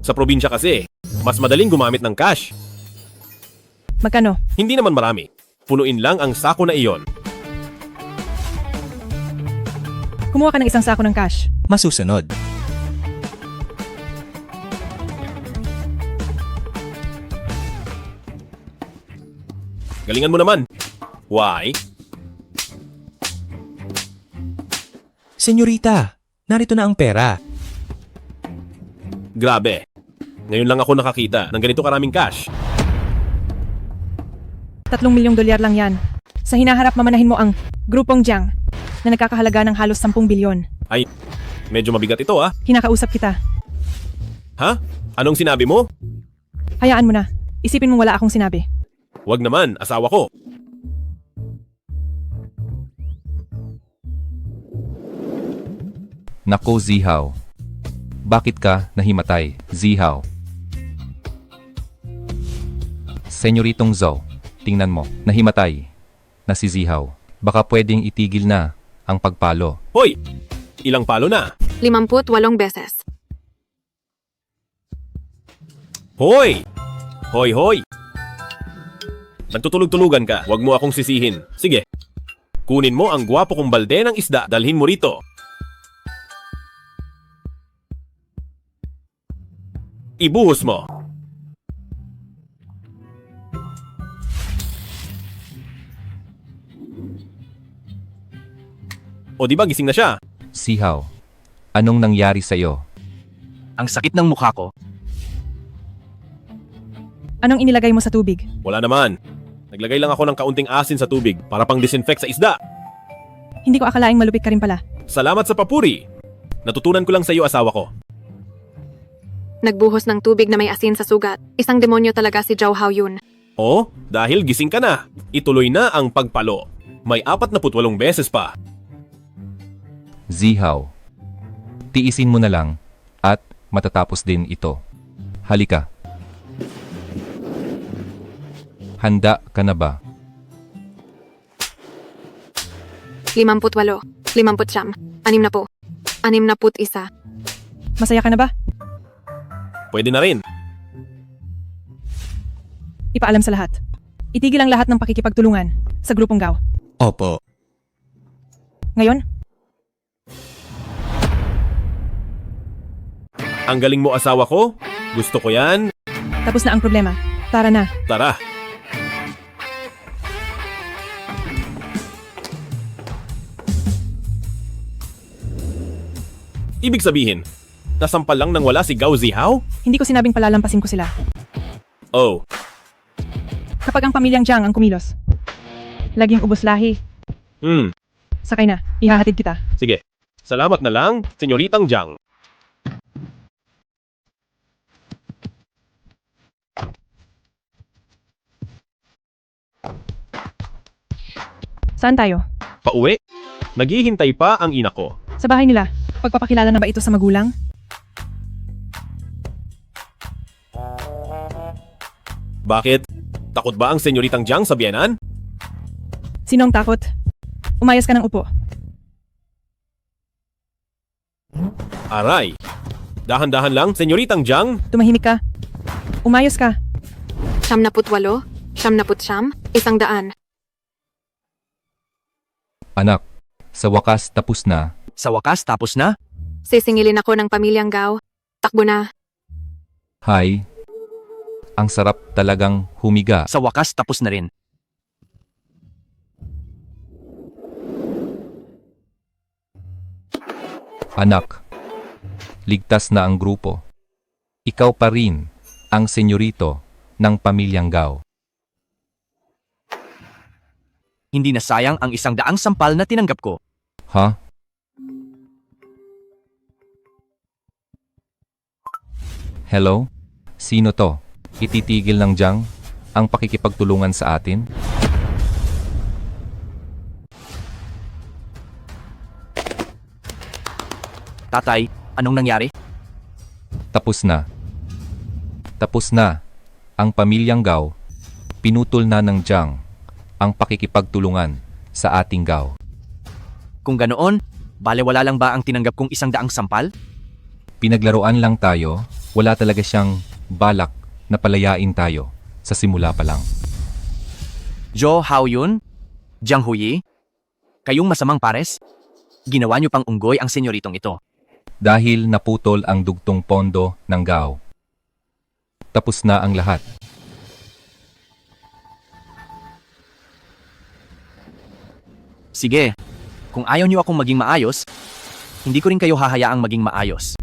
Sa probinsya kasi, mas madaling gumamit ng cash. Magkano? Hindi naman marami. Punuin lang ang sako na iyon. Kumuha ka ng isang sako ng cash. Masusunod. Galingan mo naman. Why? Senyorita, narito na ang pera. Grabe. Ngayon lang ako nakakita ng ganito karaming cash. 3 milyong dolyar lang yan. Sa hinaharap mamanahin mo ang grupong Jiang na nagkakahalaga ng halos 10 bilyon. Ay, medyo mabigat ito ah. Kinakausap kita. Ha? Anong sinabi mo? Hayaan mo na. Isipin mo wala akong sinabi. Wag naman, asawa ko. Nako, Zihaw. Bakit ka nahimatay, Zihaw? Senyoritong Zhou, tingnan mo, nahimatay na si Zihaw. Baka pwedeng itigil na ang pagpalo. Hoy! Ilang palo na? 58 beses. Hoy! Hoy, hoy! Nagtutulog-tulugan ka, wag mo akong sisihin. Sige, kunin mo ang gwapo kong balde ng isda, dalhin mo rito. Ibuhos mo. O di ba gising na siya? Zihaw, anong nangyari sa'yo? Ang sakit ng mukha ko. Anong inilagay mo sa tubig? Wala naman. Naglagay lang ako ng kaunting asin sa tubig para pang disinfect sa isda. Hindi ko akalaing malupit ka rin pala. Salamat sa papuri. Natutunan ko lang sa iyo, asawa ko. Nagbuhos ng tubig na may asin sa sugat. Isang demonyo talaga si Zhao Haoyun. Oh, dahil gising ka na, ituloy na ang pagpalo. May 48 beses pa. Zihaw, tiisin mo na lang at matatapos din ito. Halika. Handa ka na ba? 58, 59, 60, 61. Masaya ka na ba? Pwede na rin. Ipaalam sa lahat. Itigil ang lahat ng pakikipagtulungan sa grupong Gao. Opo. Ngayon, Ang galing mo, asawa ko. Gusto ko yan. tapos na ang problema. Tara na. Tara. Ibig sabihin, nasampal lang nang wala si Gao Zihaw? Hindi ko sinabing palalampasin ko sila. Oh, Kapag ang pamilyang Jiang ang kumilos, laging ubos lahi. Sakay na. Ihahatid kita. sige. Salamat na lang, Senyoritang Jiang. Saan tayo? Pauwi? Naghihintay pa ang ina ko. Sa bahay nila. Pagpapakilala na ba ito sa magulang? Bakit? Takot ba ang Senyoritang Jiang sa biyenan? Sinong takot? Umayos ka ng upo. Aray. Dahan-dahan lang, Senyoritang Jiang. Tumahimik ka. Umayos ka. 78, 79, 100. Anak, sa wakas tapos na. Sa wakas, tapos na? Sisingilin ako ng pamilyang Gao. Takbo na. Hay, ang sarap talagang humiga. Sa wakas, tapos na rin. Anak, ligtas na ang grupo. Ikaw pa rin ang senyorito ng pamilyang Gao. Hindi na sayang ang 100 sampal na tinanggap ko. Ha? Hello? Sino to? Ititigil ng Jiang ang pakikipagtulungan sa atin? Tatay, anong nangyari? Tapos na. Tapos na. Ang pamilyang Gao, pinutol na ng Jiang ang pakikipagtulungan sa ating Gao. Kung ganoon, Balewala lang ba ang tinanggap kong 100 sampal? Pinaglaruan lang tayo, wala talaga siyang balak na palayain tayo sa simula pa lang. Jo Haoyun? Jiang Huyi? Kayong masamang pares? Ginawa niyo pang unggoy ang senyoritong ito. Dahil naputol ang dugtong pondo ng Gao. Tapos na ang lahat. Sige, kung ayaw niyo akong maging maayos, hindi ko rin kayo hahayaang maging maayos.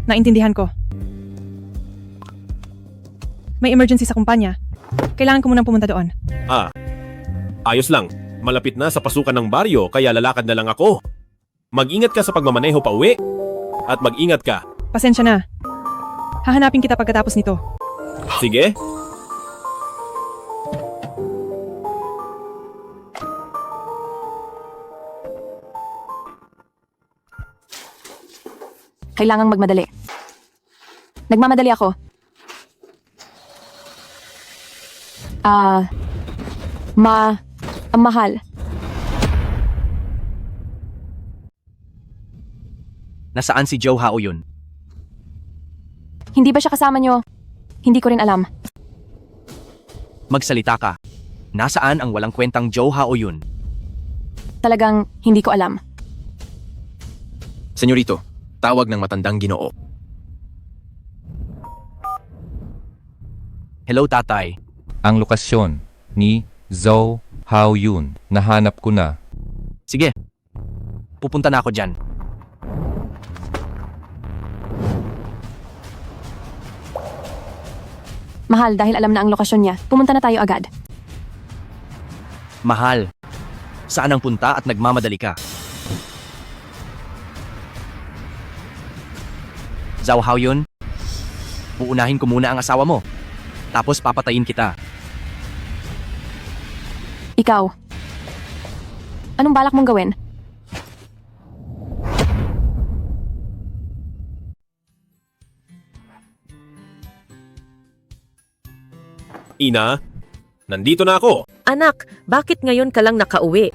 Naintindihan ko. May emergency sa kumpanya. Kailangan ko munang pumunta doon. Ayos lang. Malapit na sa pasukan ng baryo kaya lalakad na lang ako. Mag-ingat ka sa pagmamaneho pa uwi. At mag-ingat ka. Pasensya na. Hahanapin kita pagkatapos nito. Sige? Kailangang magmadali. Nagmamadali ako. Mahal. Nasaan si Jo Haoyun? Hindi ba siya kasama niyo? Hindi ko rin alam. Magsalita ka. Nasaan ang walang kwentang Jo Haoyun? Talagang hindi ko alam. Senyorito, tawag ng matandang Ginoo. Hello, tatay. Ang lokasyon ni Zhou Haoyun. Nahanap ko na. Sige. Pupunta na ako dyan. Mahal, dahil alam na ang lokasyon niya, pumunta na tayo agad. Mahal. Saan ang punta at nagmamadali ka? Zhou Haoyun, uunahin ko muna ang asawa mo. Tapos papatayin kita. Ikaw. Anong balak mong gawin? Ina, nandito na ako. Anak, bakit ngayon ka lang nakauwi?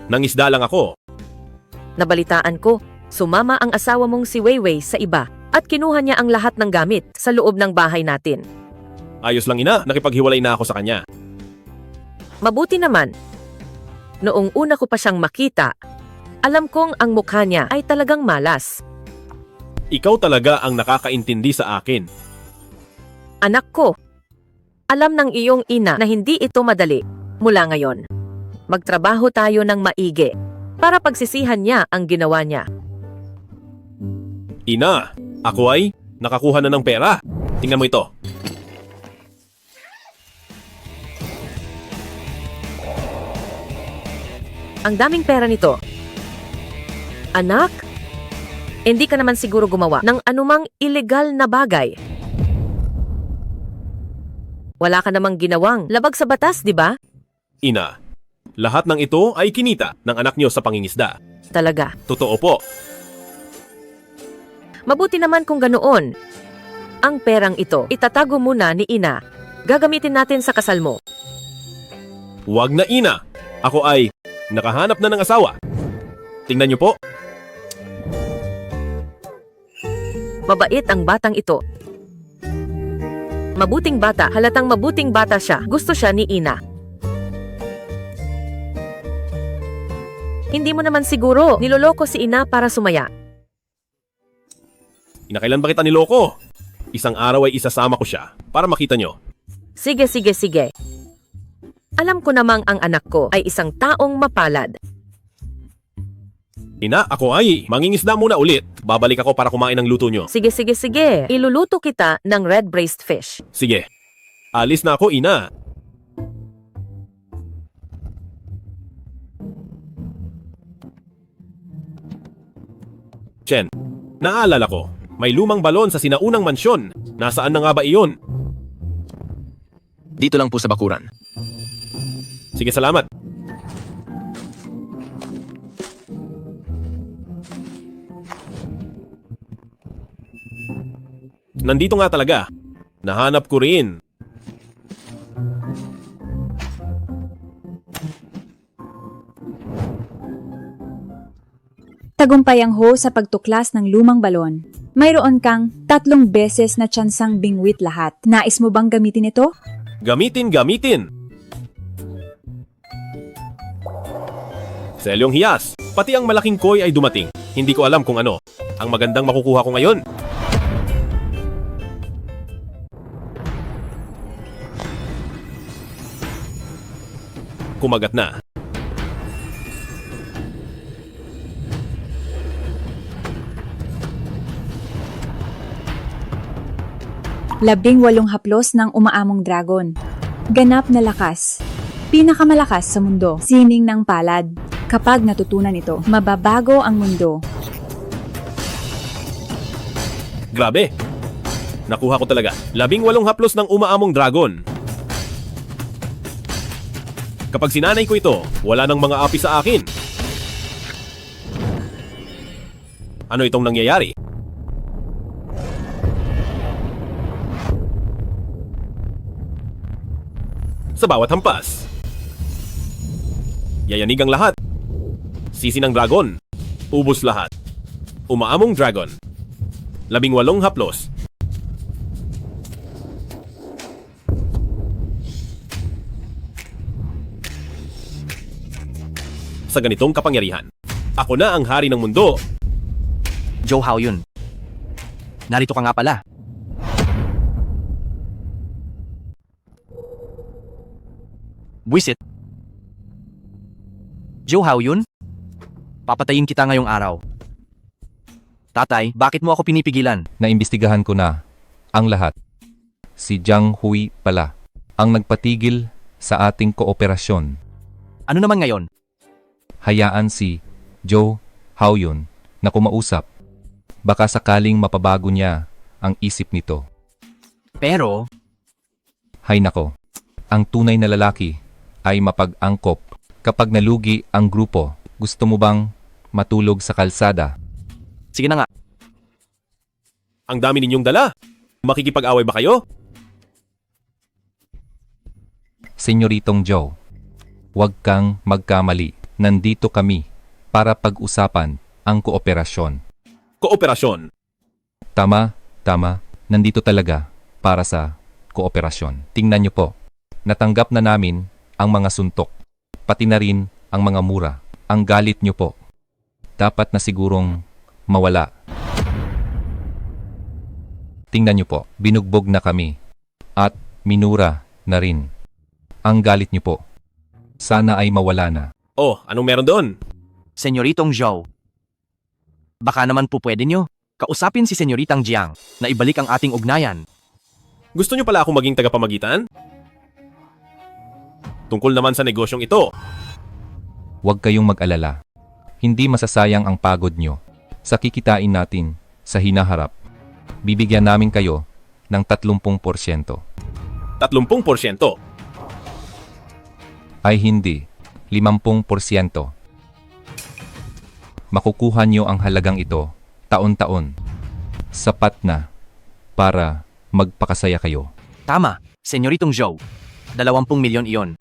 Nangisda lang ako. Nabalitaan ko, sumama ang asawa mong si Weiwei sa iba at kinuha niya ang lahat ng gamit sa loob ng bahay natin. Ayos lang ina, nakipaghiwalay na ako sa kanya. Mabuti naman. Noong una ko pa siyang makita, alam kong ang mukha niya ay talagang malas. Ikaw talaga ang nakakaintindi sa akin. Anak ko, alam ng iyong ina na hindi ito madali. Mula ngayon, magtrabaho tayo ng maigi para pagsisihan niya ang ginawa niya. Ina, ako ay nakakuha na ng pera. Tingnan mo ito. Ang daming pera nito. Anak, hindi ka naman siguro gumawa ng anumang ilegal na bagay. Wala ka namang ginawang labag sa batas, di ba? Ina, lahat ng ito ay kinita ng anak niyo sa pangingisda. Talaga. Totoo po. Mabuti naman kung ganoon. Ang perang ito, itatago muna ni ina. Gagamitin natin sa kasal mo. Huwag na ina. Ako ay nakahanap na ng asawa. Tingnan niyo po. Mabait ang batang ito. Mabuting bata, halatang mabuting bata siya. Gusto siya ni ina. Hindi mo naman siguro niloloko si ina para sumaya. Ina, kailan ba kita niloko? Isang araw ay isasama ko siya para makita niyo. Sige. Alam ko namang ang anak ko ay isang taong mapalad. Ina, ako ay mangingisda muna ulit. Babalik ako para kumain ng luto niyo. Sige. Iluluto kita ng red-braised fish. Sige. Alis na ako, ina. Chen, naalala ko. May lumang balon sa sinaunang mansyon. Nasaan na nga ba iyon? Dito lang po sa bakuran. Sige, salamat. Nandito nga talaga. Nahanap ko rin. Tagumpay ang Ho sa pagtuklas ng lumang balon. Mayroon kang 3 beses na tsansang bingwit lahat. Nais mo bang gamitin ito? Gamitin! Selyong hiyas, pati ang malaking koi ay dumating. Hindi ko alam kung ano ang magandang makukuha ko ngayon. Kumagat na. Labing 8 haplos ng umaamong dragon. Ganap na lakas. Pinakamalakas sa mundo. Sining ng palad. Kapag natutunan ito, mababago ang mundo. Grabe! Nakuha ko talaga. 18 haplos ng umaamong dragon. Kapag sinanay ko ito, wala nang mga api sa akin. Ano itong nangyayari? Sa bawat hampas, yayanig ang lahat. Sisi ng dragon. Ubos lahat. Umaamong dragon. 18 haplos. Sa ganitong kapangyarihan, ako na ang hari ng mundo. Joe Haoyun. Narito ka nga pala. Buisit. Joe Haoyun? Papatayin kita ngayong araw. Tatay, bakit mo ako pinipigilan? Naimbestigahan ko na ang lahat. Si Jiang Hui pala ang nagpatigil sa ating kooperasyon. Ano naman ngayon? Hayaan si Joe Haoyun na kumausap. Baka sakaling mapabago niya ang isip nito. Pero, hay nako, ang tunay na lalaki ay mapag-angkop. Kapag nalugi ang grupo, gusto mo bang matulog sa kalsada? sige na nga. Ang dami ninyong dala. Makikipag-away ba kayo? Senyoritong Joe, huwag kang magkamali. Nandito kami para pag-usapan ang kooperasyon. Kooperasyon. Tama. Nandito talaga para sa kooperasyon. Tingnan niyo po. Natanggap na namin ang mga suntok. Pati na rin ang mga mura. Ang galit niyo po. Dapat na sigurong mawala. Tingnan niyo po. Binugbog na kami. At minura na rin. Ang galit niyo po. Sana ay mawala na. Oh, anong meron doon? Senyoritong Joe. Baka naman po pwede nyo. Kausapin si Senyoritang Jiang na ibalik ang ating ugnayan. Gusto niyo pala akong maging tagapamagitan? Tungkol naman sa negosyong ito. Huwag kayong mag-alala. Hindi masasayang ang pagod nyo sa kikitain natin sa hinaharap. Bibigyan namin kayo ng 30%. 30%? Ay hindi, 50%. Makukuha nyo ang halagang ito taon-taon. Sapat na para magpakasaya kayo. Tama, Senyoritong Joe. 20 milyon iyon.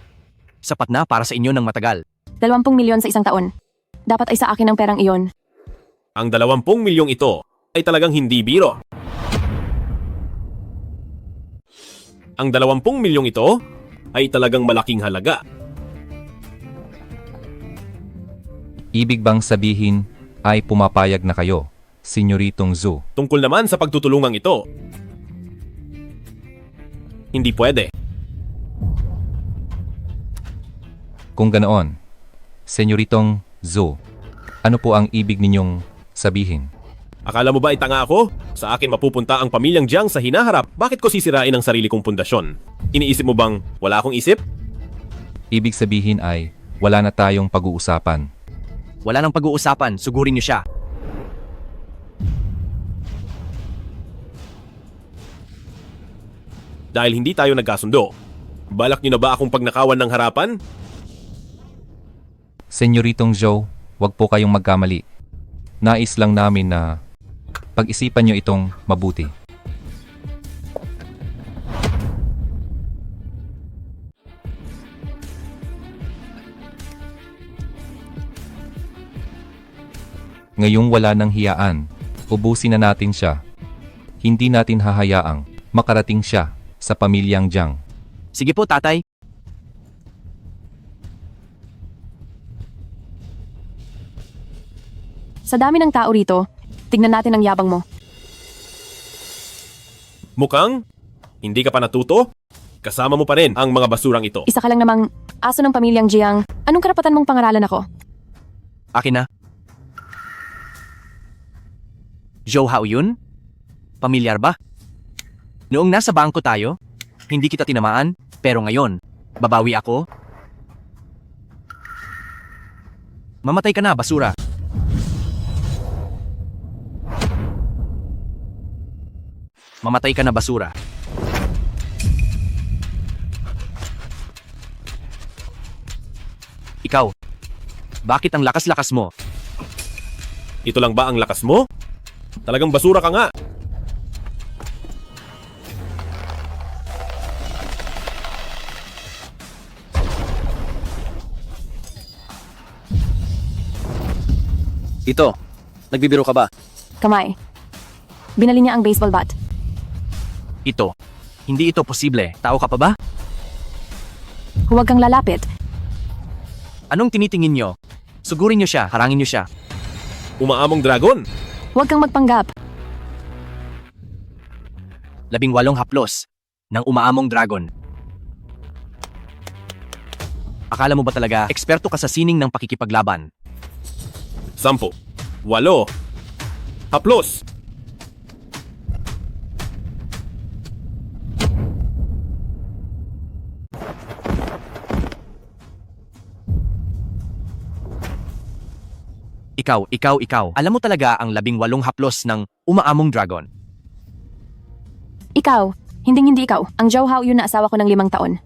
Sapat na para sa inyo ng matagal. 20 milyon sa isang taon. Dapat ay sa akin ang perang iyon. Ang 20 milyong ito ay talagang hindi biro. Ang 20 milyong ito ay talagang malaking halaga. Ibig bang sabihin ay pumapayag na kayo, Senyoritong Zhu? Tungkol naman sa pagtutulungang ito, hindi pwede. Kung ganoon, Senyoritong Zhu, ano po ang ibig ninyong sabihin? Akala mo ba itanga ako? Sa akin mapupunta ang pamilyang Jiang sa hinaharap. Bakit ko sisirain ang sarili kong pundasyon? Iniisip mo bang wala akong isip? Ibig sabihin ay wala na tayong pag-uusapan. Wala nang pag-uusapan, sugurin niyo siya. Dahil hindi tayo nagkasundo, balak niyo na ba akong pagnakawan ng harapan? Senyoritong Joe, wag po kayong magkamali. Nais lang namin na pag-isipan nyo itong mabuti. Ngayong wala ng hiyaan, ubusin na natin siya. Hindi natin hahayaang makarating siya sa pamilyang Jiang. Sige po, tatay. Sa dami ng tao rito, tignan natin ang yabang mo. Mukhang hindi ka pa natuto? Kasama mo pa rin ang mga basurang ito. Isa ka lang namang aso ng pamilyang Jiang. Anong karapatan mong pangaralan ako? Akin na. Zhou Haoyun? Pamilyar ba? Noong nasa bangko tayo, hindi kita tinamaan, pero ngayon, babawi ako? Mamatay ka na, basura. Mamatay ka na, basura. Ikaw, bakit ang lakas-lakas mo? Ito lang ba ang lakas mo? Talagang basura ka nga. Ito, nagbibiro ka ba? Kamay. Binali niya ang baseball bat. Ito, hindi ito posible. Tao ka pa ba? Huwag kang lalapit. Anong tinitingin nyo? Sugurin nyo siya, harangin nyo siya. Umaamong dragon. Huwag kang magpanggap. 18 haplos ng umaamong dragon. Akala mo ba talaga eksperto ka sa sining ng pakikipaglaban? 10, 8, haplos. Ikaw. Alam mo talaga ang 18 haplos ng umaamong dragon? Ikaw. Hindi ikaw. Ang Zhou Haoyun na asawa ko ng 5 taon.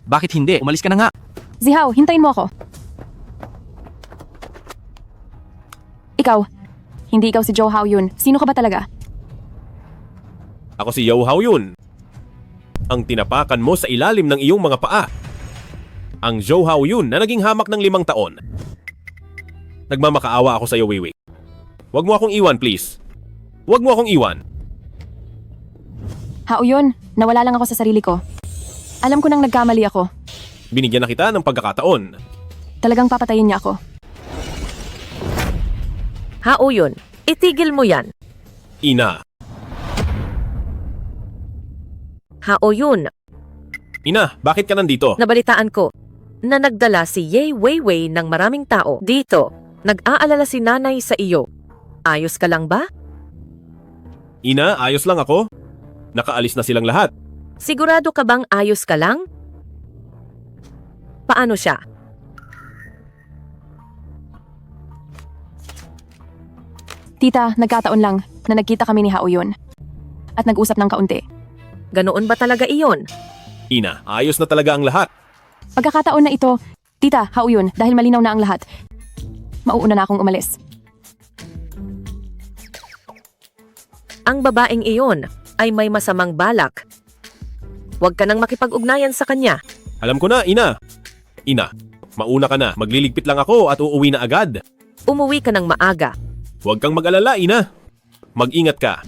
Bakit hindi? Umalis ka na nga. Zihao, hintayin mo ako. Ikaw. Hindi ikaw si Zhou Haoyun. Sino ka ba talaga? Ako si Zhou Haoyun. Ang tinapakan mo sa ilalim ng iyong mga paa. Ang Zhou Haoyun na naging hamak ng 5 taon. Nagmamakaawa ako sa iyo, Weiwei. Huwag mo akong iwan, please. Huwag mo akong iwan. Haoyun, nawala lang ako sa sarili ko. Alam ko nang nagkamali ako. Binigyan na kita ng pagkakataon. Talagang papatayin niya ako. Haoyun, itigil mo yan. Ina. Haoyun, Ina, bakit ka nandito? nabalitaan ko na nagdala si Ye Weiwei ng maraming tao dito. Nag-aalala si nanay sa iyo. Ayos ka lang ba? Ina, ayos lang ako. Nakaalis na silang lahat. Sigurado ka bang ayos ka lang? Paano siya? Tita, nagkataon lang na nagkita kami ni Haoyun. At nag-usap ng kaunti. Ganoon ba talaga iyon? Ina, ayos na talaga ang lahat. Pagkakataon na ito, Tita, Haoyun, dahil malinaw na ang lahat. Mauuna na akong umalis. Ang babaeng iyon ay may masamang balak. Huwag ka nang makipag-ugnayan sa kanya. Alam ko na, Ina. Ina, mauna ka na. Magliligpit lang ako at uuwi na agad. Umuwi ka ng maaga. Huwag kang mag-alala, Ina. Mag-ingat ka.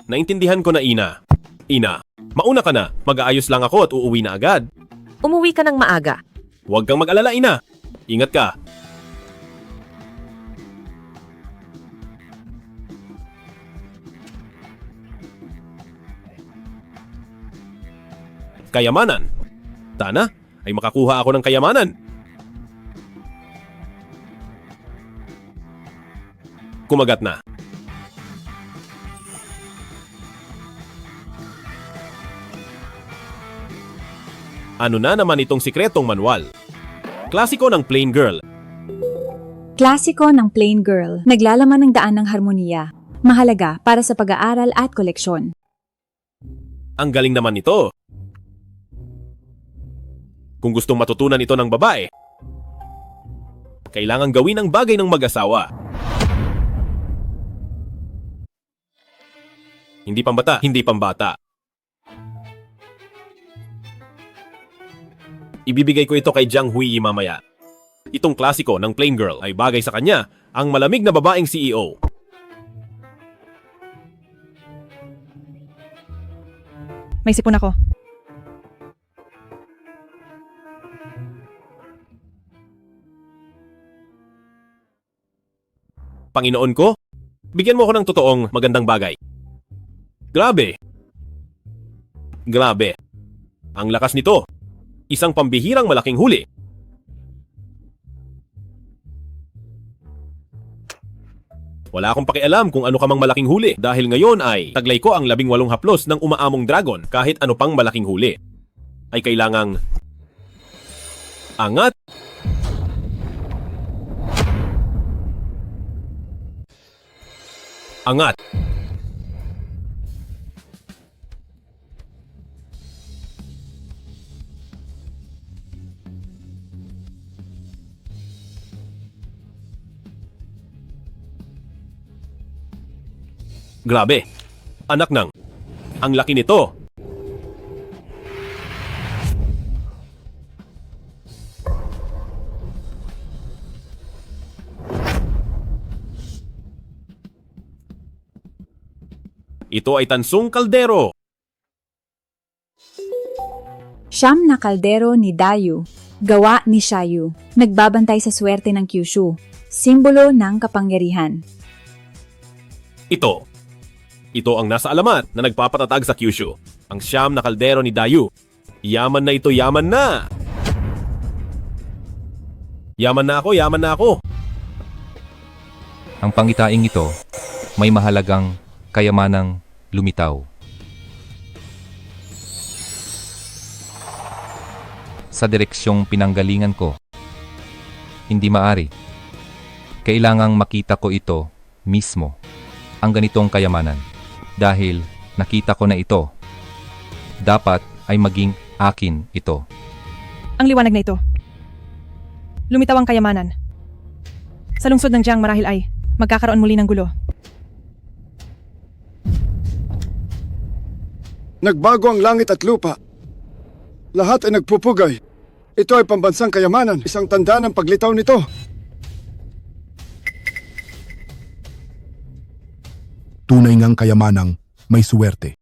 Naintindihan ko na, Ina. Ina, mauna ka na. Mag-aayos lang ako at uuwi na agad. Umuwi ka ng maaga. Huwag kang mag-alala, Ina. Ingat ka. Kayamanan. Sana ay makakuha ako ng kayamanan. Kumagat na. Ano na naman itong sikretong manual? Klasiko ng Plain Girl. Klasiko ng Plain Girl, naglalaman ng daan ng harmoniya. Mahalaga para sa pag-aaral at koleksyon. Ang galing naman nito. Kung gustong matutunan ito ng babae, kailangang gawin ang bagay ng mag-asawa. Hindi pambata, hindi pambata. Ibibigay ko ito kay Jiang Hui mamaya. Itong klasiko ng plain girl ay bagay sa kanya, ang malamig na babaeng CEO. May sipon ako. Panginoon ko, bigyan mo ako ng totoong magandang bagay. Grabe. Grabe. Ang lakas nito. Isang pambihirang malaking huli. Wala akong pakialam kung ano ka mang malaking huli dahil ngayon ay taglay ko ang 18 haplos ng umaamong dragon kahit ano pang malaking huli. Ay kailangang angat. Angat. Grabe. Anak ng. Ang laki nito. Ito ay tansong kaldero. Siyam na kaldero ni Dayu, gawa ni Xiaoyu, nagbabantay sa swerte ng Kyushu, simbolo ng kapangyarihan. Ito ang nasa alamat na nagpapatatag sa Kyushu. Ang siyam na kaldero ni Dayu. Yaman na ito, yaman na! Yaman na ako! Ang pangitaing ito may mahalagang kayamanang lumitaw. Sa direksyong pinanggalingan ko, hindi maari. Kailangang makita ko ito mismo, ang ganitong kayamanan. Dahil nakita ko na ito, dapat ay maging akin ito. Ang liwanag na ito. Lumitaw ang kayamanan. Sa lungsod ng Jiang marahil ay magkakaroon muli ng gulo. Nagbago ang langit at lupa. Lahat ay nagpupugay. Ito ay pambansang kayamanan, isang tanda ng paglitaw nito. Tunay ngang kayamanang may suwerte.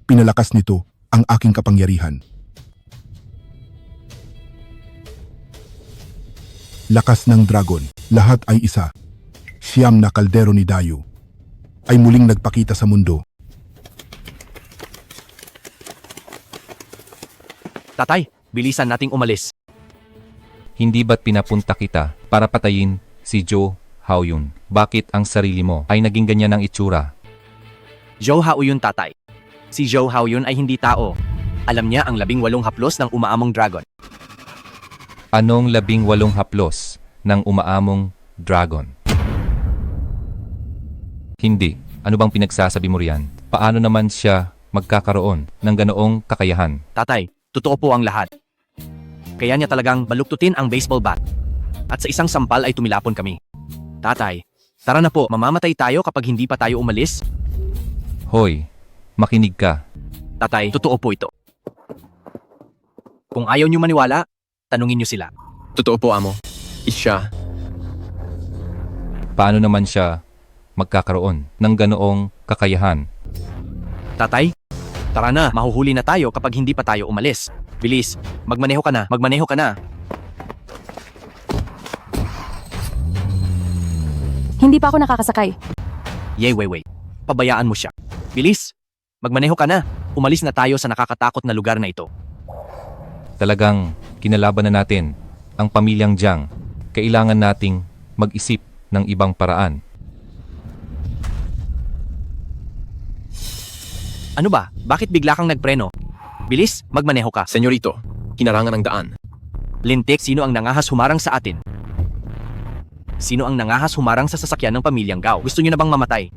Pinalakas nito ang aking kapangyarihan. Lakas ng dragon, lahat ay isa. Siyam na kaldero ni Dayu ay muling nagpakita sa mundo. Tatay, bilisan nating umalis. Hindi ba't pinapunta kita para patayin si Zhou Haoyun? Bakit ang sarili mo ay naging ganyan ang itsura? Zhou Haoyun, tatay. Si Zhou Haoyun ay hindi tao. Alam niya ang 18 haplos ng umaamong dragon. Anong 18 haplos ng umaamong dragon? Hindi. Ano bang pinagsasabi mo riyan? Paano naman siya magkakaroon ng ganoong kakayahan? Tatay, totoo po ang lahat. Kaya niya talagang baluktutin ang baseball bat. At sa isang sampal ay tumilapon kami. Tatay, tara na po, mamamatay tayo kapag hindi pa tayo umalis. Hoy, makinig ka. Tatay, totoo po ito. Kung ayaw niyo maniwala, tanungin niyo sila. Totoo po, amo. Siya. Paano naman siya magkakaroon ng ganoong kakayahan? Tatay, tara na, mahuhuli na tayo kapag hindi pa tayo umalis. Bilis, magmaneho ka na, magmaneho ka na. Hindi pa ako nakakasakay. Wait. Pabayaan mo siya. Bilis, magmaneho ka na. Umalis na tayo sa nakakatakot na lugar na ito. Talagang kinalaban na natin ang pamilyang Jiang. Kailangan nating mag-isip ng ibang paraan. Ano ba? Bakit bigla kang nagpreno? Bilis, magmaneho ka. Senyorito, kinarangan ng daan. Lintik, sino ang nangahas humarang sa atin? Sino ang nangahas humarang sa sasakyan ng pamilyang Gao? Gusto niyo na bang mamatay?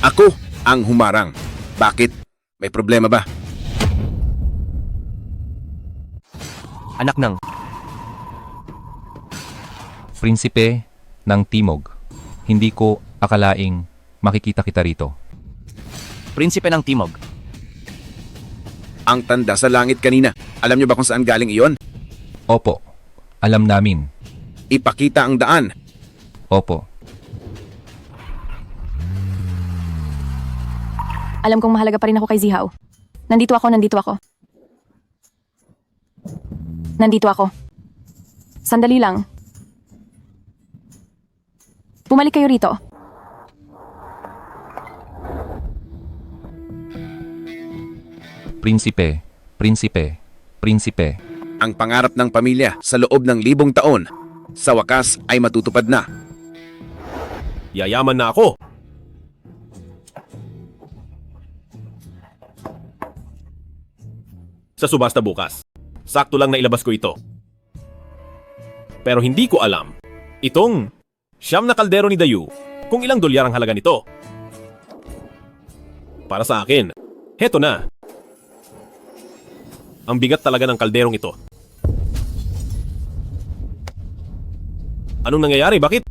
Ako ang humarang. Bakit? May problema ba? Anak ng Prinsipe ng Timog. Hindi ko akalaing makikita kita rito. Prinsipe ng Timog. Ang tanda sa langit kanina. Alam niyo ba kung saan galing iyon? Opo, alam namin. Ipakita ang daan. Opo. Alam kong mahalaga pa rin ako kay Zihaw. Nandito ako. Nandito ako. Sandali lang. Bumalik kayo rito. Prinsipe, prinsipe, prinsipe. Ang pangarap ng pamilya sa loob ng 1,000 taon, sa wakas ay matutupad na. Yayaman na ako. Sa subasta bukas. Sakto lang na ilabas ko ito. Pero hindi ko alam, itong siyam na kaldero ni Dayu, kung ilang dolyar ang halaga nito. Para sa akin, heto na. Ang bigat talaga ng kalderong ito. Anong nangyayari? Bakit?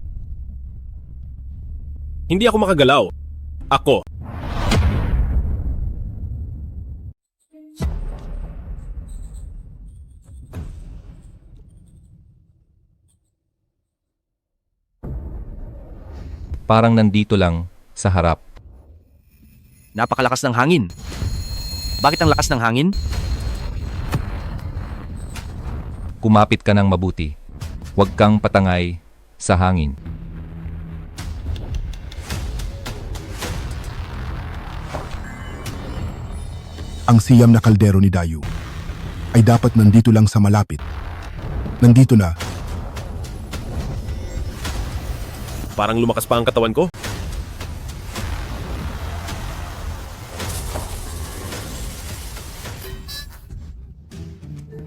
Hindi ako makagalaw. Ako. Parang nandito lang sa harap. Napakalakas ng hangin. Bakit ang lakas ng hangin? Kumapit ka ng mabuti. Huwag kang patangay sa hangin. Ang siyam na kaldero ni Dayu ay dapat nandito lang sa malapit. Nandito na. Parang lumakas pa ang katawan ko.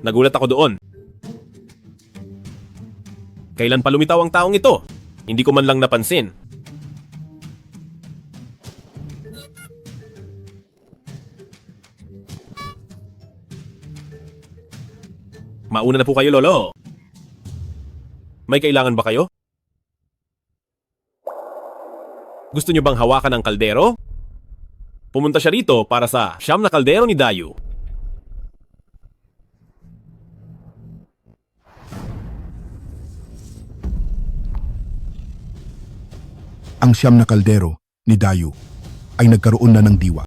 Nagulat ako doon. Kailan pa lumitaw ang taong ito? Hindi ko man lang napansin. Mauna na po kayo, Lolo. May kailangan ba kayo? Gusto niyo bang hawakan ang kaldero? Pumunta siya rito para sa siyam na kaldero ni Dayu. Ang siyam na kaldero ni Dayu ay nagkaroon na ng diwa.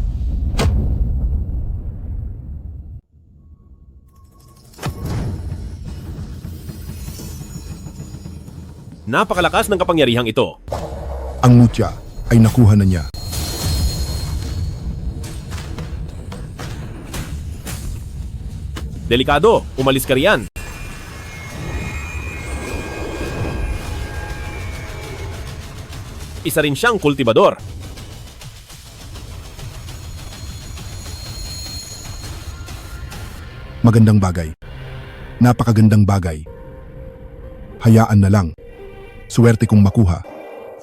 Napakalakas ng kapangyarihang ito. Ang mutya ay nakuha na niya. Delikado, umalis ka riyan. Isa rin siyang kultibador. Magandang bagay. Napakagandang bagay. Hayaan na lang. Swerte kong makuha.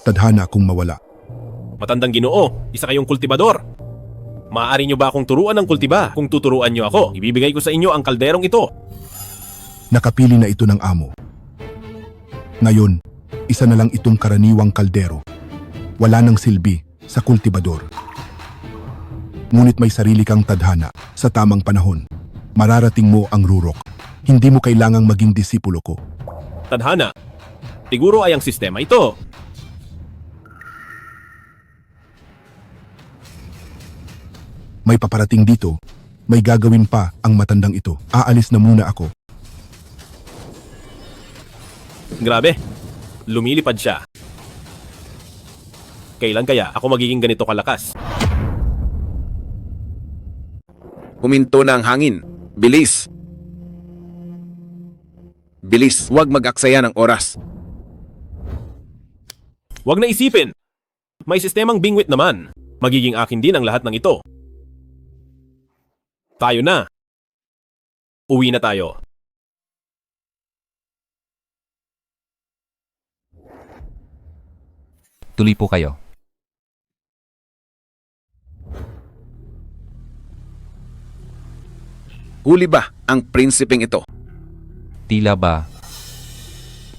Tadhana kung mawala. Matandang Ginoo, isa kayong kultibador. Maaari niyo ba akong turuan ng kultiba? Kung tuturuan niyo ako, ibibigay ko sa inyo ang kalderong ito. Nakapili na ito ng amo. Ngayon, isa na lang itong karaniwang kaldero. Wala nang silbi sa kultibador. Ngunit may sarili kang tadhana sa tamang panahon. Mararating mo ang rurok. Hindi mo kailangang maging disipulo ko. Tadhana, siguro ay ang sistema ito. May paparating dito. May gagawin pa ang matandang ito. Aalis na muna ako. Grabe, lumilipad siya. Kailan kaya ako magiging ganito kalakas? Huminto na ang hangin. Bilis! Bilis, huwag mag-aksaya ng oras. Huwag na isipin. May sistemang bingwit naman. Magiging akin din ang lahat ng ito. Tayo na. Uwi na tayo. Tuloy po kayo. Huli ba ang prinsipeng ito? Tila ba